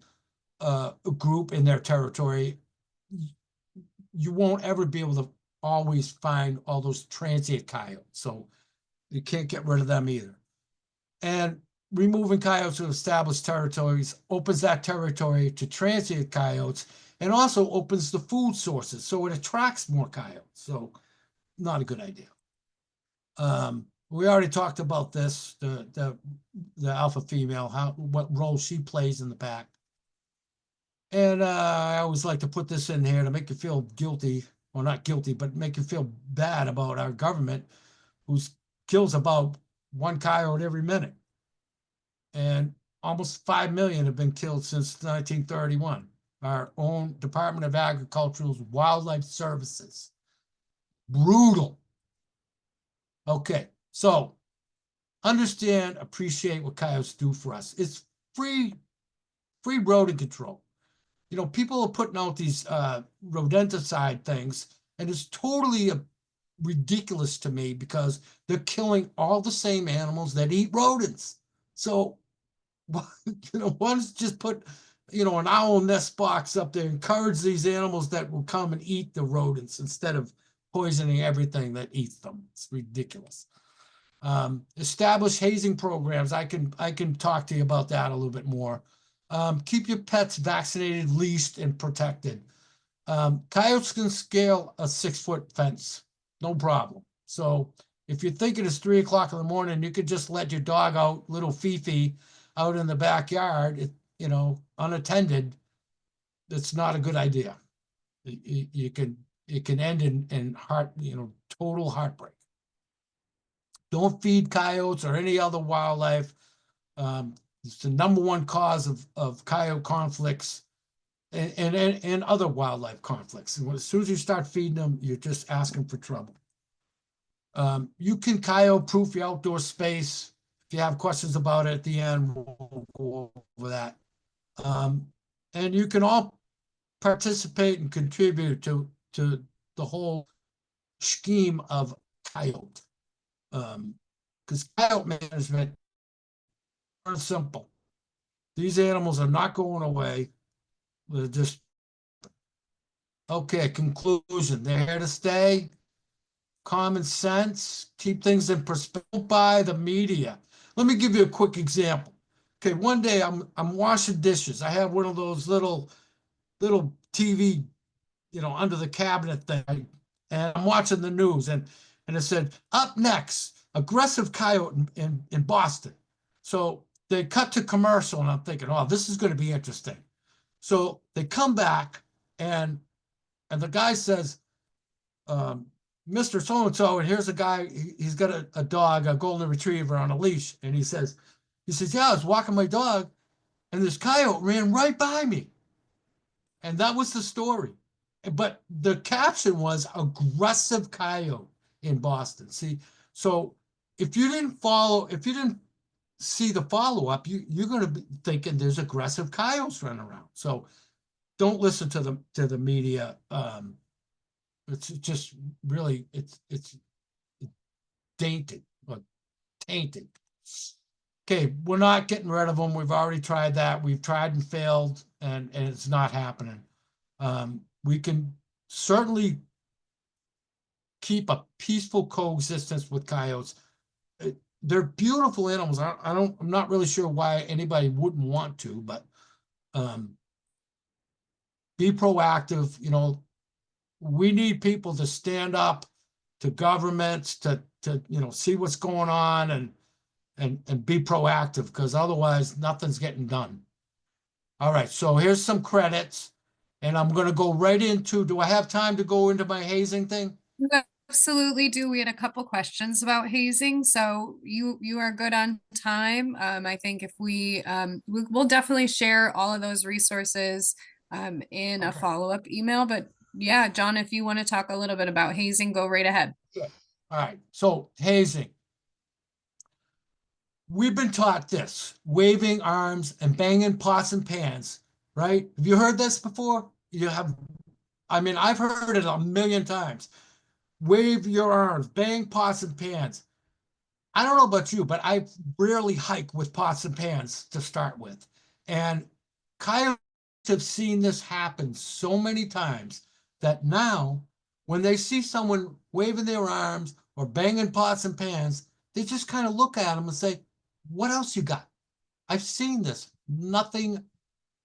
group in their territory, you won't ever be able to always find all those transient coyotes. So you can't get rid of them either. And removing coyotes from established territories opens that territory to transient coyotes and also opens the food sources. So it attracts more coyotes. So not a good idea. We already talked about this, the alpha female, what role she plays in the pack. And I always like to put this in here to make you feel guilty, or not guilty, but make you feel bad about our government, who kills about 1 coyote every minute. And almost 5 million have been killed since 1931. our own Department of Agriculture's Wildlife Services. Brutal. Okay, so understand, appreciate what coyotes do for us. It's free rodent control. You know, people are putting out these rodenticide things, and it's totally ridiculous to me because they're killing all the same animals that eat rodents. So, you know, why don't you just put, you know, an owl nest box up there, encourage these animals that will come and eat the rodents instead of poisoning everything that eats them. It's ridiculous. Establish hazing programs. I can talk to you about that a little bit more. Keep your pets vaccinated, leashed, and protected. Coyotes can scale a 6-foot fence, no problem. So if you're thinking it's 3 o'clock in the morning, you could just let your dog out, little Fifi, out in the backyard, you know, unattended. That's not a good idea. It can end in total heartbreak. Don't feed coyotes or any other wildlife. It's the #1 cause of coyote conflicts and other wildlife conflicts. And as soon as you start feeding them, you're just asking for trouble. You can coyote proof your outdoor space. If you have questions about it at the end, we'll go over that. And you can all participate and contribute to the whole scheme of coyote. Because coyote management is simple. These animals are not going away. They're just, okay, conclusion. They're here to stay. Common sense, keep things in perspective. Don't buy the media. Let me give you a quick example. Okay, one day I'm washing dishes. I have one of those little TV, you know, under the cabinet thing, and I'm watching the news, and it said, up next, aggressive coyote in Boston. So they cut to commercial, and I'm thinking, oh, this is going to be interesting. So they come back, and the guy says, Mr. So-and-so, and here's a guy, he's got a dog, a golden retriever on a leash, and he says, yeah, I was walking my dog, and this coyote ran right by me. And that was the story. But the caption was aggressive coyote in Boston. See, so if you didn't see the follow-up, you're going to be thinking there's aggressive coyotes running around. So don't listen to the media. It's just really, it's tainted. Okay, we're not getting rid of them. We've already tried that. We've tried and failed, and it's not happening. We can certainly keep a peaceful coexistence with coyotes. They're beautiful animals. I'm not really sure why anybody wouldn't want to, but be proactive. You know, we need people to stand up to governments to you know, see what's going on and be proactive, because otherwise nothing's getting done. All right, so here's some credits, and I'm going to go right into, do I have time to go into my hazing thing? You absolutely do. We had a couple questions about hazing, so you are good on time. I think if we'll definitely share all of those resources in a Okay. follow-up email. But yeah, John, if you want to talk a little bit about hazing, go right ahead. Good. All right, so hazing. We've been taught this, waving arms and banging pots and pans, right? Have you heard this before? You have, I mean, I've heard it a million times. Wave your arms, bang pots and pans. I don't know about you, but I rarely hike with pots and pans to start with. And coyotes have seen this happen so many times that now when they see someone waving their arms or banging pots and pans, they just kind of look at them and say, what else you got? I've seen this. Nothing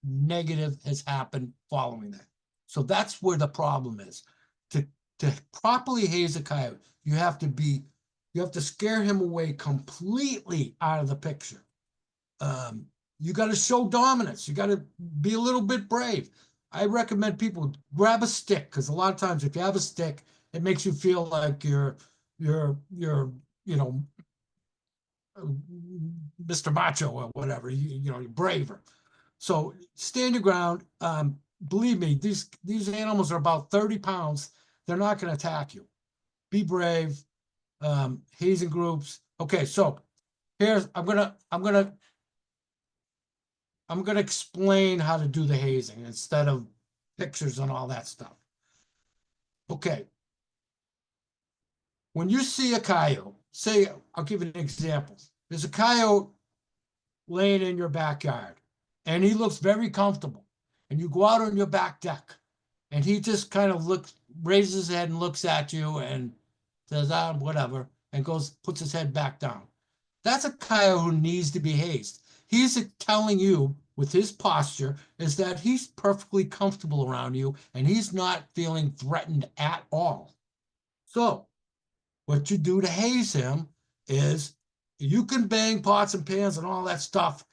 negative has happened following that. So that's where the problem is. To properly haze a coyote, you have to scare him away completely out of the picture. You got to show dominance. You got to be a little bit brave. I recommend people grab a stick, because a lot of times if you have a stick, it makes you feel like you're you know, Mr. Macho or whatever, you know, you're braver. So stand your ground. believe me, these animals are about 30 pounds. They're not going to attack you. Be brave. Hazing groups. Okay, so here's I'm gonna explain how to do the hazing instead of pictures and all that stuff. Okay. When you see a coyote, say, I'll give you an example. There's a coyote laying in your backyard and he looks very comfortable. And you go out on your back deck and he just kind of raises his head and looks at you and says, whatever, and puts his head back down. That's a coyote who needs to be hazed. He's telling you with his posture is that he's perfectly comfortable around you and he's not feeling threatened at all. So what you do to haze him is you can bang pots and pans and all that stuff.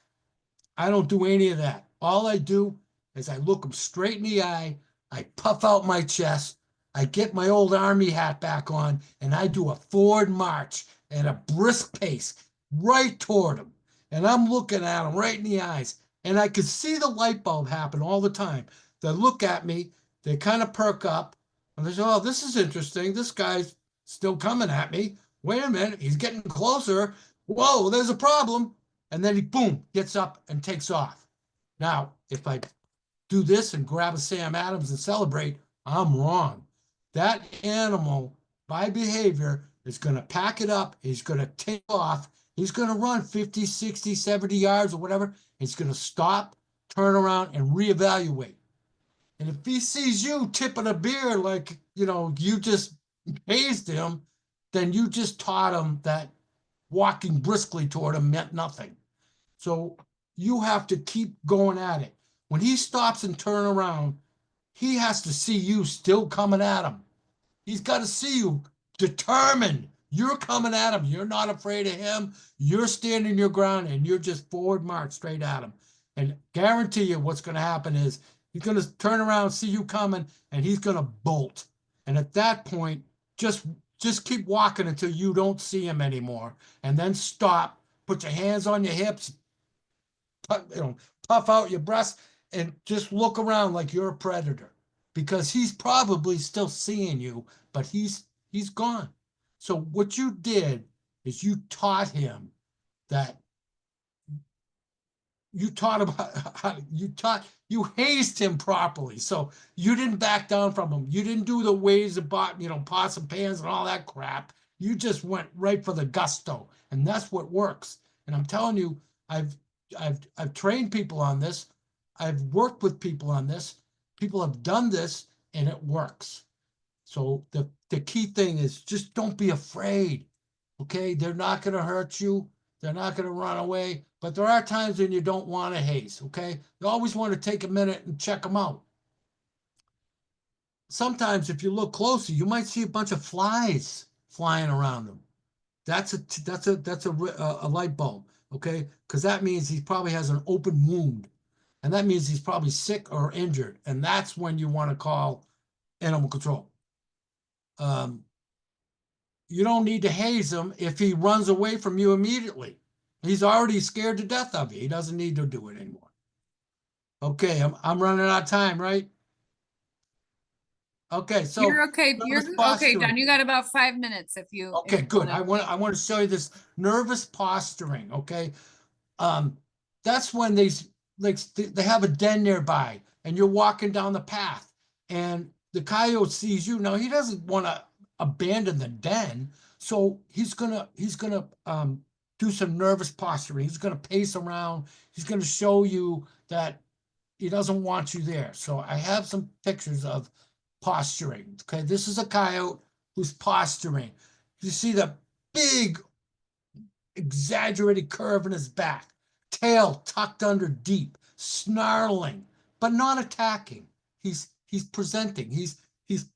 I don't do any of that. All I do is I look him straight in the eye, I puff out my chest, I get my old army hat back on, and I do a forward march at a brisk pace right toward him. And I'm looking at him right in the eyes. And I can see the light bulb happen all the time. They look at me, they kind of perk up, and they say, oh, this is interesting. This guy's still coming at me. Wait a minute, he's getting closer. Whoa, there's a problem. And then he, boom, gets up and takes off. Now, if I do this and grab a Sam Adams and celebrate, I'm wrong. That animal, by behavior, is going to pack it up. He's going to take off. He's going to run 50, 60, 70 yards or whatever. He's going to stop, turn around, and reevaluate. And if he sees you tipping a beer like, you just hazed him, then you just taught him that walking briskly toward him meant nothing. So you have to keep going at it. When he stops and turn around, he has to see you still coming at him. He's got to see you determined. You're coming at him. You're not afraid of him. You're standing your ground and you're just forward march straight at him. And guarantee you what's going to happen is he's going to turn around, see you coming, and he's going to bolt. And at that point, just keep walking until you don't see him anymore. And then stop, put your hands on your hips, puff out your breast, and just look around like you're a predator, because he's probably still seeing you, but he's gone. So what you did is you taught him that you hazed him properly. So you didn't back down from him. You didn't do the ways of pots and pans and all that crap. You just went right for the gusto, and that's what works. And I'm telling you, I've trained people on this. I've worked with people on this. People have done this, and it works. So the key thing is just don't be afraid. Okay, they're not going to hurt you. They're not going to run away. But there are times when you don't want to haze. Okay, you always want to take a minute and check them out. Sometimes, if you look closer, you might see a bunch of flies flying around them. That's a light bulb. Okay, because that means he probably has an open wound, and that means he's probably sick or injured, and that's when you want to call animal control. You don't need to haze him if he runs away from you immediately. He's already scared to death of you. He doesn't need to do it anymore. Okay, I'm running out of time, right? Okay, so You're okay. You're nervous okay, Don. posturing. You got about 5 minutes if you. Okay, if you good. wanna- I want to show you this nervous posturing. Okay, that's when they have a den nearby, and you're walking down the path, and the coyote sees you. Now he doesn't want to abandon the den, so he's gonna do some nervous posturing. He's gonna pace around. He's gonna show you that he doesn't want you there. So I have some pictures of posturing. Okay, this is a coyote who's posturing. You see the big exaggerated curve in his back, tail tucked under deep, snarling, but not attacking. He's presenting. He's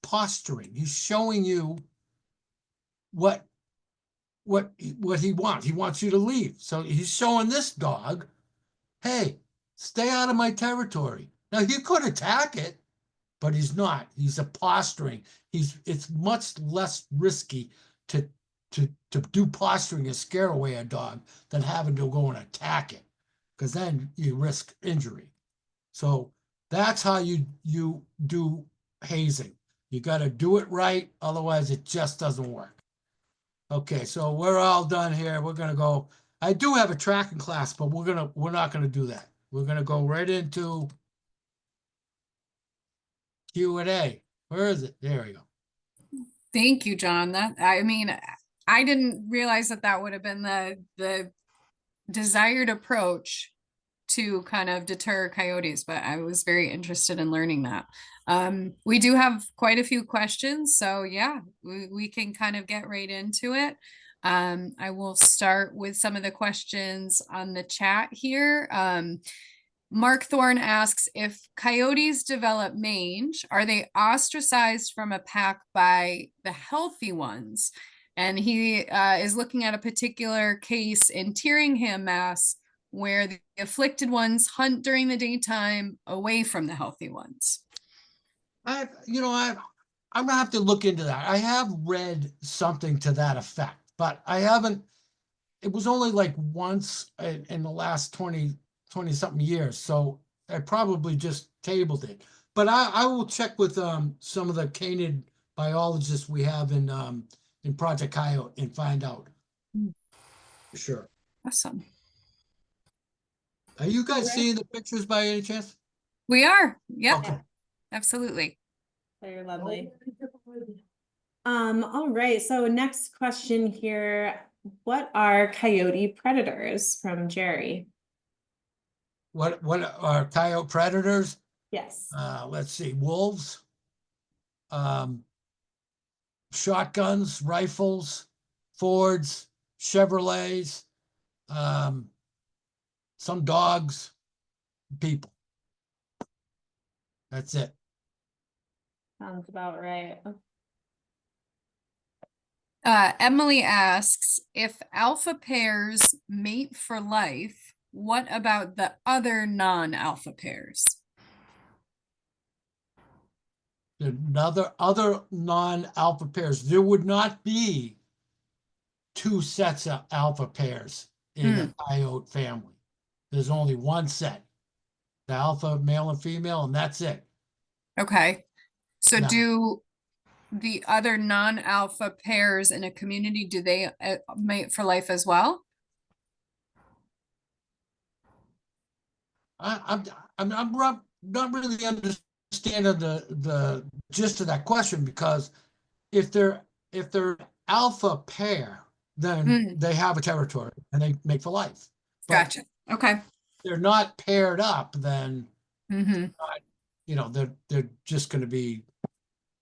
posturing. He's showing you what he wants. He wants you to leave. So he's showing this dog, hey, stay out of my territory. Now he could attack it, but he's not. He's a posturing. It's much less risky to do posturing and scare away a dog than having to go and attack it, because then you risk injury. So That's how you do hazing. You got to do it right, otherwise it just doesn't work. Okay, so we're all done here. We're gonna go. I do have a tracking class, but we're not gonna do that. We're gonna go right into Q&A. Where is it? There we go. Thank you, John. That, I mean, I didn't realize that that would have been the desired approach to kind of deter coyotes, but I was very interested in learning that. We do have quite a few questions, so yeah, we can kind of get right into it. I will start with some of the questions on the chat here. Mark Thorne asks, if coyotes develop mange, are they ostracized from a pack by the healthy ones? And he is looking at a particular case in Tyringham, Mass, where the afflicted ones hunt during the daytime away from the healthy ones. I'm gonna have to look into that. I have read something to that effect, but I haven't. It was only like once in the last 20 something years, so I probably just tabled it. But I will check with some of the canid biologists we have in Project Coyote and find out. Mm. Sure. Awesome. Are you guys Alright. seeing the pictures by any chance? We are. Yep, Okay. absolutely. They're lovely. All right, so next question here. What are coyote predators from Jerry? What are coyote predators? Yes. Let's see, wolves, shotguns, rifles, Fords, Chevrolets, some dogs, people. That's it. Sounds about right. Emily asks, if alpha pairs mate for life, what about the other non-alpha pairs? Other non-alpha pairs. There would not be two sets of alpha pairs in a coyote family. There's only one set, the alpha male and female, and that's it. Okay. So Now, do the other non-alpha pairs in a community, do they mate for life as well? I'm not really understanding the gist of that question, because if they're alpha pair, then they have a territory and they make for life. But Gotcha. Okay. they're not paired up, then Mm-hmm. they're just going to be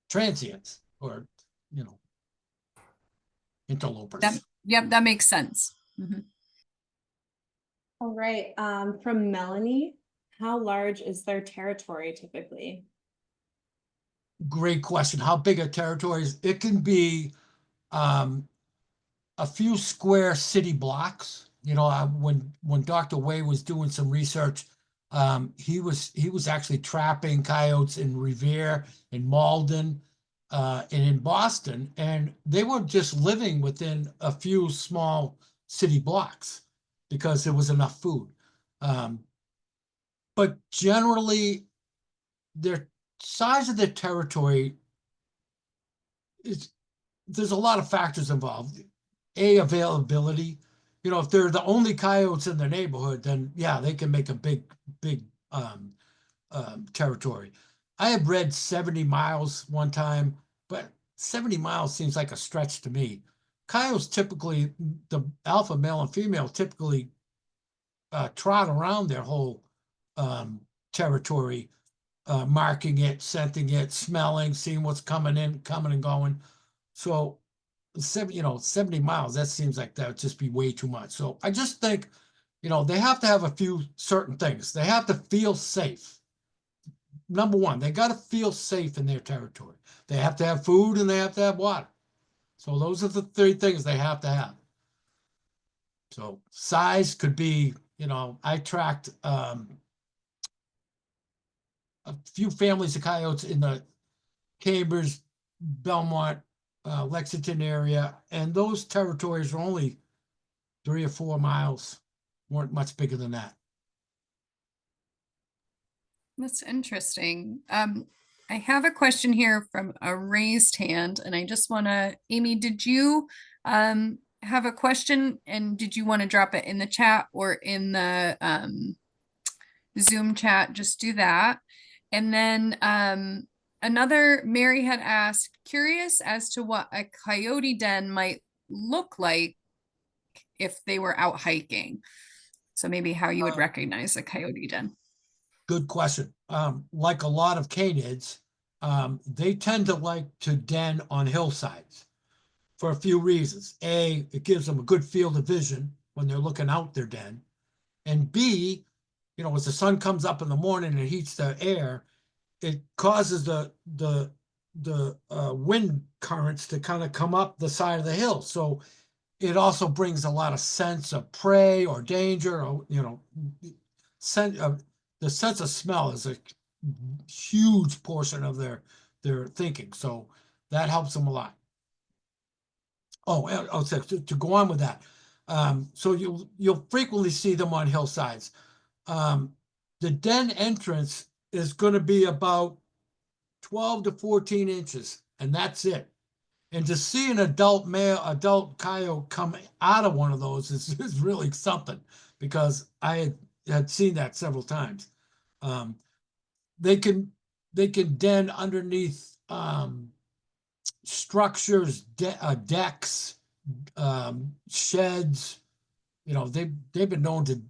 transients, or interlopers. Yep, that makes sense. Mm-hmm. All right, from Melanie, how large is their territory typically? Great question. How big are territories? It can be a few square city blocks. When Dr. Way was doing some research, he was actually trapping coyotes in Revere, in Malden, and in Boston, and they were just living within a few small city blocks because there was enough food. But generally, their size of their territory is, there's a lot of factors involved. Availability. If they're the only coyotes in their neighborhood, then yeah, they can make a big territory. I had read 70 miles one time, but 70 miles seems like a stretch to me. Coyotes typically, the alpha male and female typically trot around their whole territory, marking it, scenting it, smelling, seeing what's coming and going. So 70 miles, that seems like that would just be way too much. So I just think, they have to have a few certain things. They have to feel safe. Number one, they got to feel safe in their territory. They have to have food and they have to have water. So those are the three things they have to have. So size could be, I tracked a few families of coyotes in the Cambridge, Belmont, Lexington area, and those territories are only 3 or 4 miles, weren't much bigger than that. That's interesting. I have a question here from a raised hand, and I just want to, Amy, did you have a question, and did you want to drop it in the chat or in the Zoom chat? Just do that. And then another, Mary had asked, curious as to what a coyote den might look like if they were out hiking. So maybe how you would recognize a coyote den. Good question. Like a lot of canids, they tend to like to den on hillsides for a few reasons. A, it gives them a good field of vision when they're looking out their den. And B, as the sun comes up in the morning and heats the air, it causes the wind currents to kind of come up the side of the hill. So it also brings a lot of sense of prey or danger, or the sense of smell is a huge portion of their thinking. So that helps them a lot. So to go on with that, so you'll frequently see them on hillsides. The den entrance is going to be about 12 to 14 inches, and that's it. And to see an adult coyote come out of one of those is really something, because I had seen that several times. They can den underneath structures, decks, sheds. They've been known to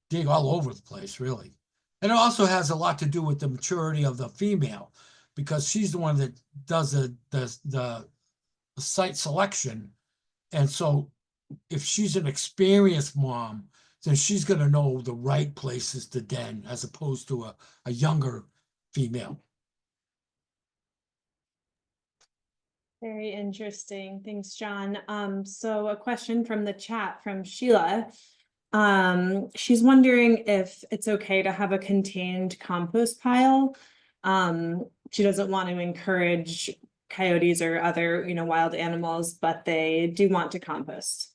dig all over the place, really. And it also has a lot to do with the maturity of the female, because she's the one that does the site selection. And so if she's an experienced mom, then she's going to know the right places to den as opposed to a younger female. Very interesting. Thanks, John. So a question from the chat from Sheila. She's wondering if it's okay to have a contained compost pile. She doesn't want to encourage coyotes or other, wild animals, but they do want to compost.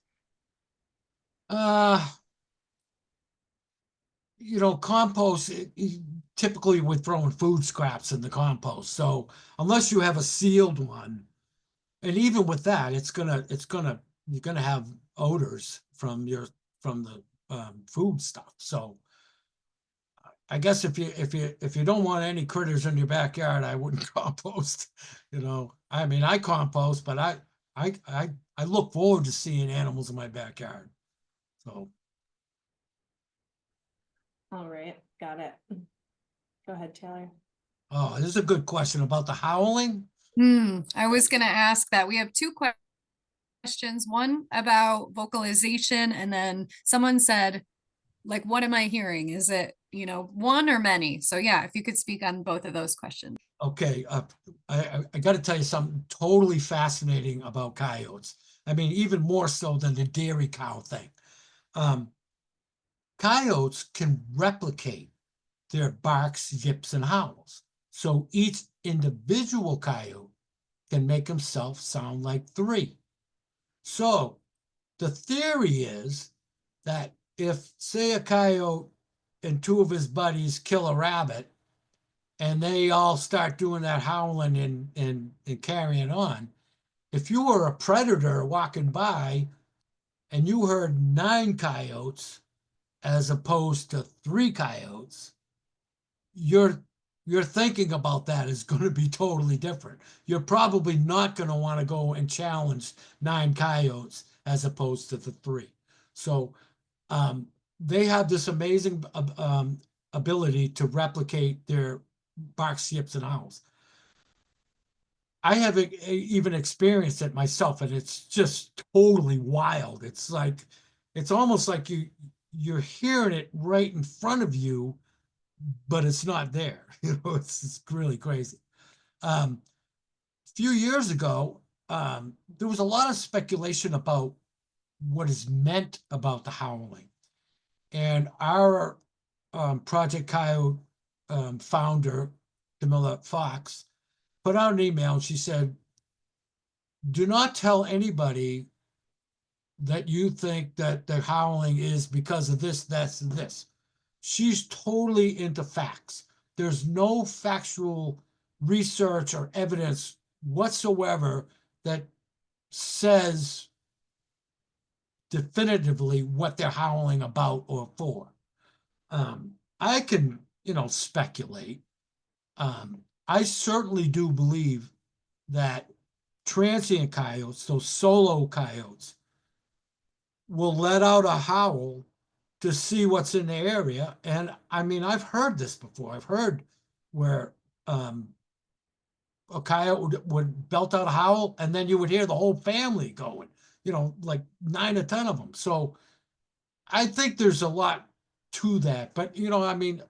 Compost, typically we're throwing food scraps in the compost. So unless you have a sealed one, and even with that, you're gonna have odors from the food stuff. So I guess if you don't want any critters in your backyard, I wouldn't compost. I mean, I compost, but I look forward to seeing animals in my backyard. So. All right, got it. Go ahead, Taylor. Oh, this is a good question about the howling. I was going to ask that. We have two questions. One about vocalization, and then someone said, like, what am I hearing? Is it, one or many? So yeah, if you could speak on both of those questions. Okay, I got to tell you something totally fascinating about coyotes. I mean, even more so than the dairy cow thing. Coyotes can replicate their barks, yips, and howls. So each individual coyote can make himself sound like three. So the theory is that if, say, a coyote and two of his buddies kill a rabbit, and they all start doing that howling and carrying on, if you were a predator walking by and you heard 9 coyotes as opposed to 3 coyotes, your thinking about that is going to be totally different. You're probably not going to want to go and challenge 9 coyotes as opposed to the 3. So they have this amazing ability to replicate their barks, yips, and howls. I have even experienced it myself, and it's just totally wild. It's almost like you're hearing it right in front of you, but it's not there. It's really crazy. A few years ago, there was a lot of speculation about what is meant about the howling. And our Project Coyote founder, Camilla Fox, put out an email, and she said, do not tell anybody that you think that the howling is because of this, that's, and this. She's totally into facts. there's no factual research or evidence whatsoever that says definitively what they're howling about or for. I can, speculate. I certainly do believe that transient coyotes, those solo coyotes, will let out a howl to see what's in the area. And I mean, I've heard this before. I've heard where a coyote would belt out a howl, and then you would hear the whole family going, like 9 or 10 of them. So I think there's a lot to that. But, I mean,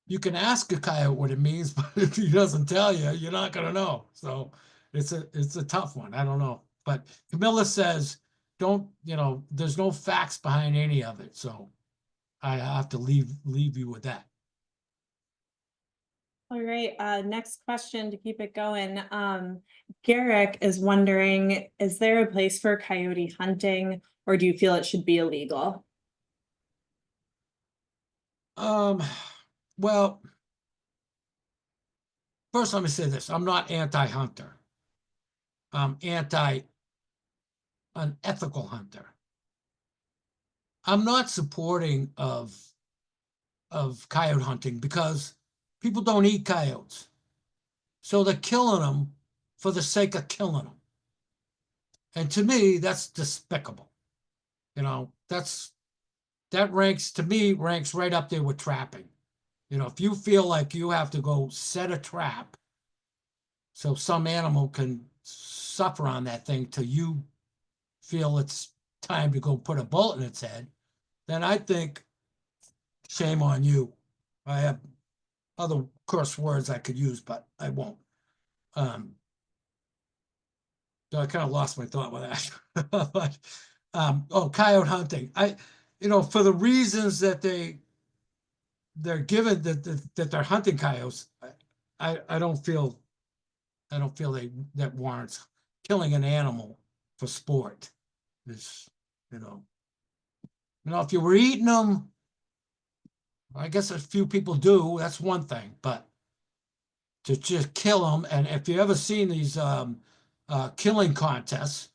you can ask a coyote what it means, but if he doesn't tell you, you're not going to know. So it's a tough one. I don't know. But Camilla says, don't, there's no facts behind any of it. So I have to leave you with that. All right, next question to keep it going. Garrick is wondering, is there a place for coyote hunting, or do you feel it should be illegal? Well, first let me say this. I'm not anti-hunter. I'm an ethical hunter. I'm not supporting of coyote hunting because people don't eat coyotes. So they're killing them for the sake of killing them. And to me, that's despicable. That ranks right up there with trapping. If you feel like you have to go set a trap so some animal can suffer on that thing till you feel it's time to go put a bullet in its head, then I think shame on you. I have other curse words I could use, but I won't. So I kind of lost my thought with that. But coyote hunting. For the reasons that they're given that they're hunting coyotes, I don't feel that warrants killing an animal for sport. Is if you were eating them, I guess a few people do. That's one thing, but to just kill them, and if you ever seen these killing contests,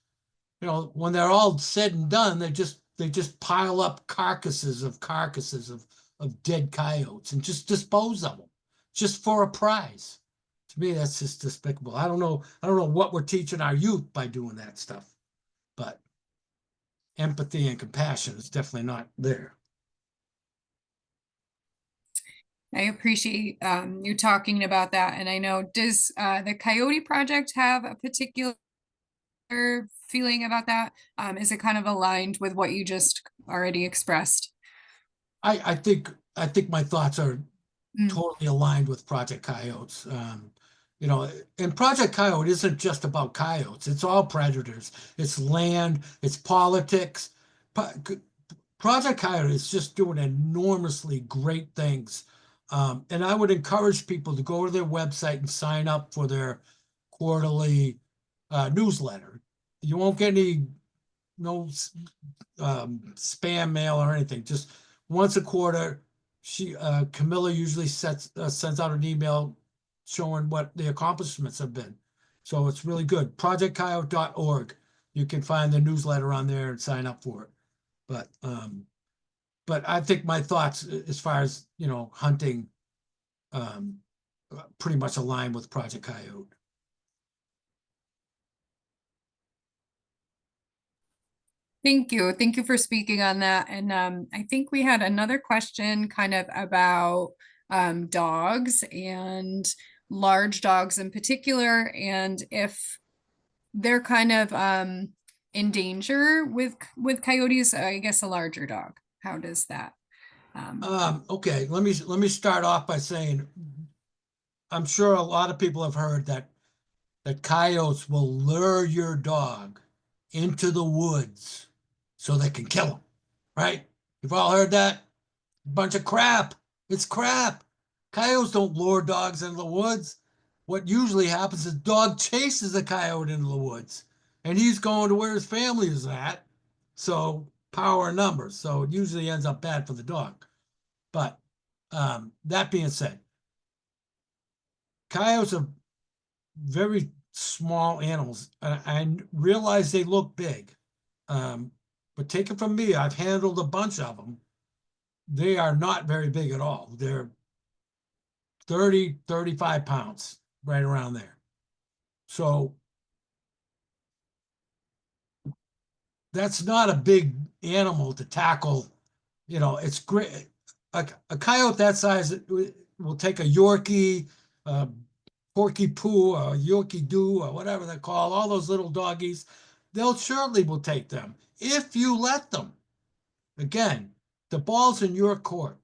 when they're all said and done, they just pile up carcasses of dead coyotes and just dispose of them just for a prize. To me, that's just despicable. I don't know what we're teaching our youth by doing that stuff, but empathy and compassion is definitely not there. I appreciate you talking about that. And I know, does the Coyote Project have a particular feeling about that? Is it kind of aligned with what you just already expressed? I think my thoughts are totally aligned with Project Coyotes. And Project Coyote isn't just about coyotes. It's all predators. It's land, it's politics. Project Coyote is just doing enormously great things. And I would encourage people to go to their website and sign up for their quarterly newsletter. You won't get no spam mail or anything. Just once a quarter, Camilla usually sends out an email showing what the accomplishments have been. So it's really good. projectcoyote.org. You can find the newsletter on there and sign up for it. But I think my thoughts as far as hunting pretty much align with Project Coyote. Thank you. Thank you for speaking on that. And I think we had another question kind of about dogs and large dogs in particular, and if they're kind of in danger with coyotes. I guess a larger dog. How does that? Okay, let me start off by saying I'm sure a lot of people have heard that coyotes will lure your dog into the woods so they can kill him, right? You've all heard that? Bunch of crap. It's crap. Coyotes don't lure dogs into the woods. What usually happens is dog chases a coyote into the woods, and he's going to where his family is at. So power in numbers. So it usually ends up bad for the dog. But that being said, coyotes are very small animals. I realize they look big. But take it from me, I've handled a bunch of them. They are not very big at all. They're 30, 35 pounds, right around there. So that's not a big animal to tackle. You know, it's great. A coyote that size will take a Yorkie, Porky Poo, or Yorkie Doo, or whatever they call all those little doggies. They'll surely will take them if you let them. Again, the ball's in your court.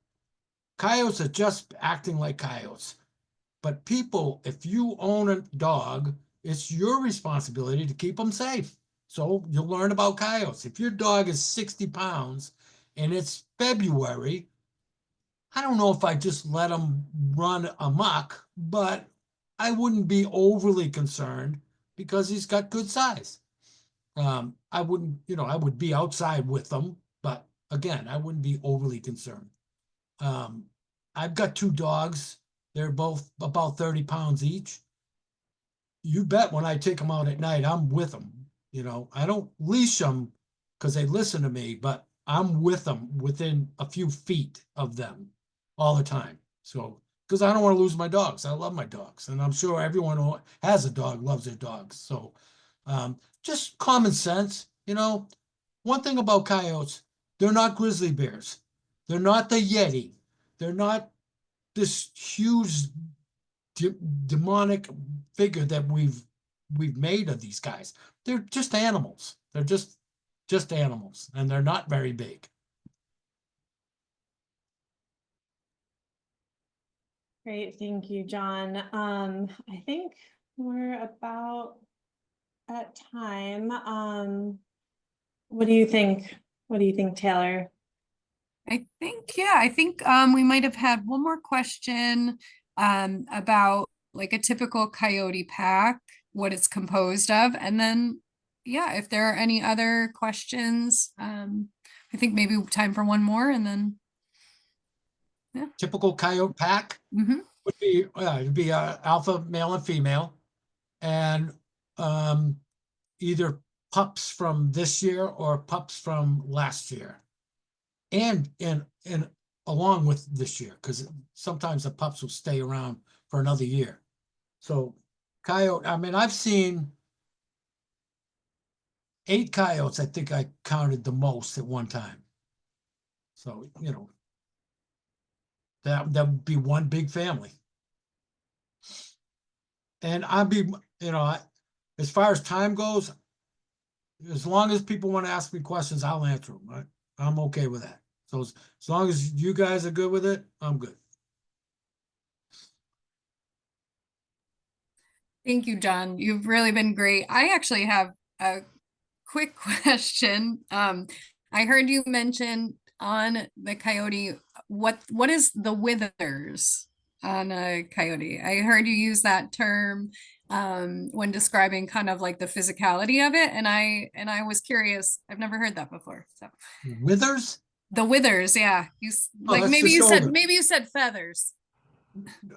Coyotes are just acting like coyotes. But people, if you own a dog, it's your responsibility to keep them safe. So you'll learn about coyotes. If your dog is 60 pounds and it's February, I don't know if I just let him run amok, but I wouldn't be overly concerned because he's got good size. I wouldn't, I would be outside with them, but again, I wouldn't be overly concerned. Um, I've got two dogs. They're both about 30 pounds each. You bet when I take them out at night, I'm with them. I don't leash them because they listen to me, but I'm with them within a few feet of them all the time. So, because I don't want to lose my dogs. I love my dogs. And I'm sure everyone who has a dog loves their dogs. So, just common sense. One thing about coyotes, they're not grizzly bears. They're not the Yeti. They're not this huge demonic figure that we've made of these guys. They're just animals. They're just animals, and they're not very big. Great, thank you, John. I think we're about at time. What do you think? What do you think, Taylor? I think we might have had one more question about like a typical coyote pack, what it's composed of, and then yeah, if there are any other questions, I think maybe time for one more, and then Typical coyote pack mhm. would be it'd be alpha male and female, and either pups from this year or pups from last year, and along with this year, because sometimes the pups will stay around for another year. So coyote, I mean, I've seen 8 coyotes. I think I counted the most at one time. So that would be one big family. And I'd be, as far as time goes, as long as people want to ask me questions, I'll answer them. I'm okay with that. So as long as you guys are good with it, I'm good. Thank you, John. You've really been great. I actually have a quick question. I heard you mention on the coyote, what is the withers on a coyote? I heard you use that term when describing kind of like the physicality of it, and I was curious. I've never heard that before. So Withers? the withers, yeah. Oh, Like that's maybe the you said shoulder. feathers.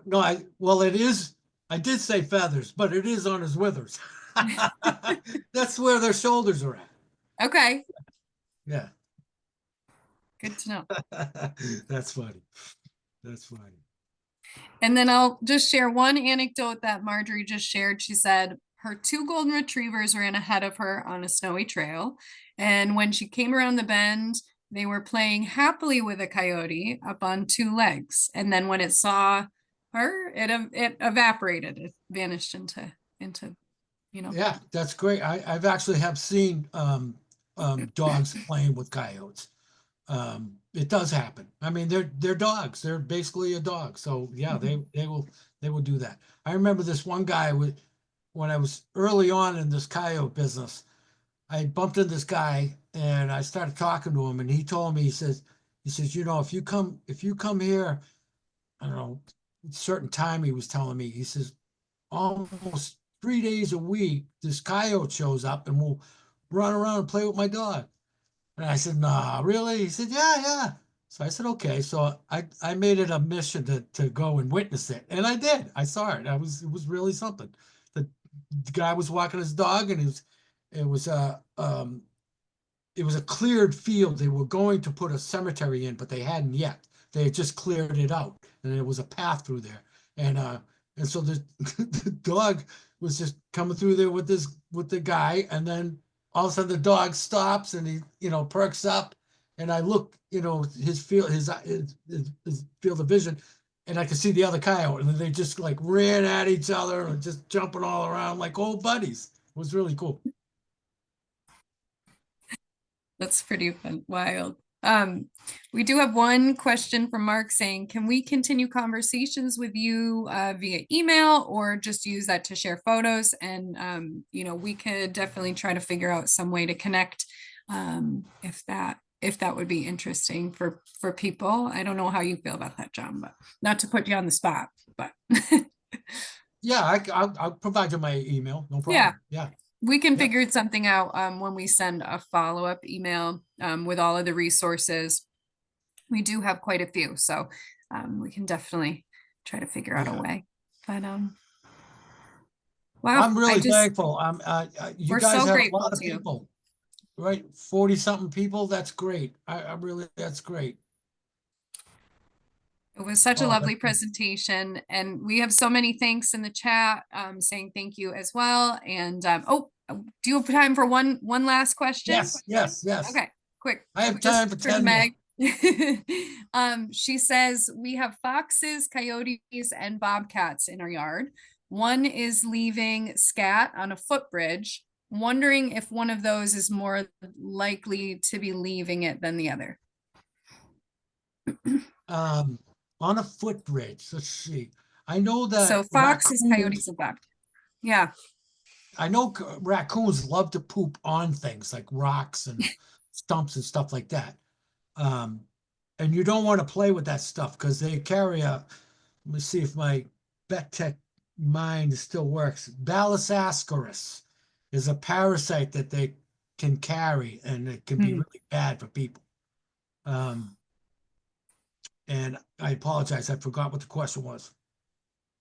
No, well, it is. I did say feathers, but it is on his withers. That's where their shoulders are at. Okay, Yeah. good to know. That's funny. That's funny. And then I'll just share one anecdote that Marjorie just shared. She said her 2 golden retrievers ran ahead of her on a snowy trail. And when she came around the bend, they were playing happily with a coyote up on 2 legs. And then when it saw her, it evaporated. It vanished into. Yeah, that's great. I've actually have seen dogs playing with coyotes. It does happen. I mean, they're dogs. They're basically a dog. So yeah, they will do that. I remember this one guy when I was early on in this coyote business. I bumped into this guy and I started talking to him, and he told me, he says, if you come here, I don't know, a certain time, he was telling me, he says, almost 3 days a week, this coyote shows up and will run around and play with my dog. And I said, nah, really? He said, yeah, yeah. So I said, okay. So I made it a mission to go and witness it. And I did. I saw it. It was really something. The guy was walking his dog and it was a cleared field. They were going to put a cemetery in, but they hadn't yet. They had just cleared it out, and there was a path through there. And so the the dog was just coming through there with the guy, and then all of a sudden the dog stops and he perks up, and I look his field his field of vision, and I could see the other coyote, and they just like ran at each other and just jumping all around like old buddies. It was really cool. That's pretty fun, wild. We do have one question from Mark saying, can we continue conversations with you via email or just use that to share photos? And, we could definitely try to figure out some way to connect if that would be interesting for people. I don't know how you feel about that, John, but not to put you on the spot, but. Yeah, I'll provide you my email. No problem. Yeah. Yeah. We can Yep. figure something out when we send a follow-up email with all of the resources. We do have quite a few, so we can definitely try to figure out a Yeah. way. But wow, I'm really thankful. You we're guys so have a grateful lot of to you. people, right? 40 something people. That's great. That's great. It was such a Oh, lovely presentation, and we have so many thanks in the chat saying thank you as well. And do you have time for one last question? yes. Okay, quick. I have Just time for for 10 more. Meg. She says we have foxes, coyotes, and bobcats in our yard. One is leaving scat on a footbridge. Wondering if one of those is more likely to be leaving it than the other. On a footbridge. Let's see. I know that So foxes, coyotes, and bobcats. Yeah. I know raccoons love to poop on things like rocks and stumps and stuff like that. And you don't want to play with that stuff because they carry let me see if my vet tech mind still works. Balasascaris is a parasite that they can carry, and it can be really bad for people. And I apologize, I forgot what the question was.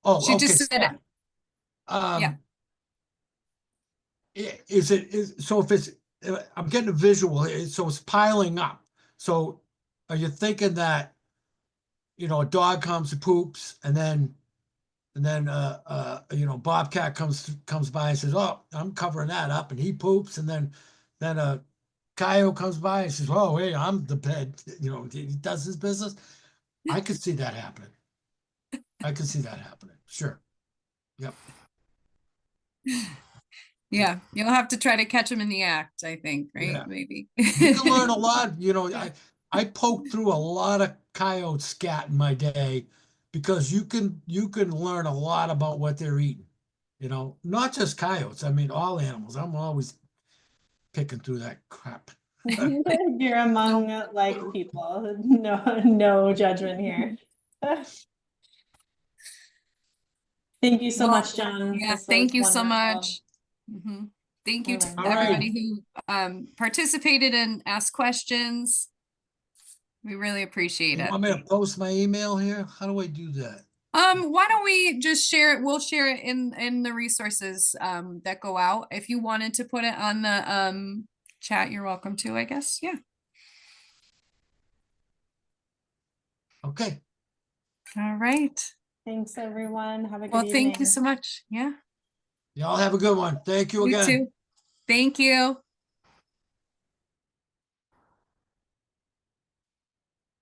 Oh, She okay. just said, yeah. So if it's, I'm getting a visual, so it's piling up. So are you thinking that, a dog comes and poops, and then bobcat comes by and says, oh, I'm covering that up, and he poops, and then a coyote comes by and says, oh, hey, I'm the bed, he does his business. I could see that happening. Sure. Yep. yeah, you'll have to try to catch them in the act, I think, right? Yeah. Maybe. You can learn a lot. I poked through a lot of coyote scat in my day because you can learn a lot about what they're eating. Not just coyotes. I mean, all animals. I'm always picking through that crap. You're among like people. No judgment here. Thank you so much, John. Yeah, This thank was you so wonderful. much. Thank you to All everybody who participated and asked questions. We really appreciate You it. want me to post my email here? How do I do that? Why don't we just share it? We'll share it in the resources that go out. If you wanted to put it on the chat, you're welcome to, I guess. Yeah. Okay. All right. Thanks, everyone. Have a good Well, evening. thank you so much. Yeah. Y'all have a good one. Thank you You again. too. Thank you.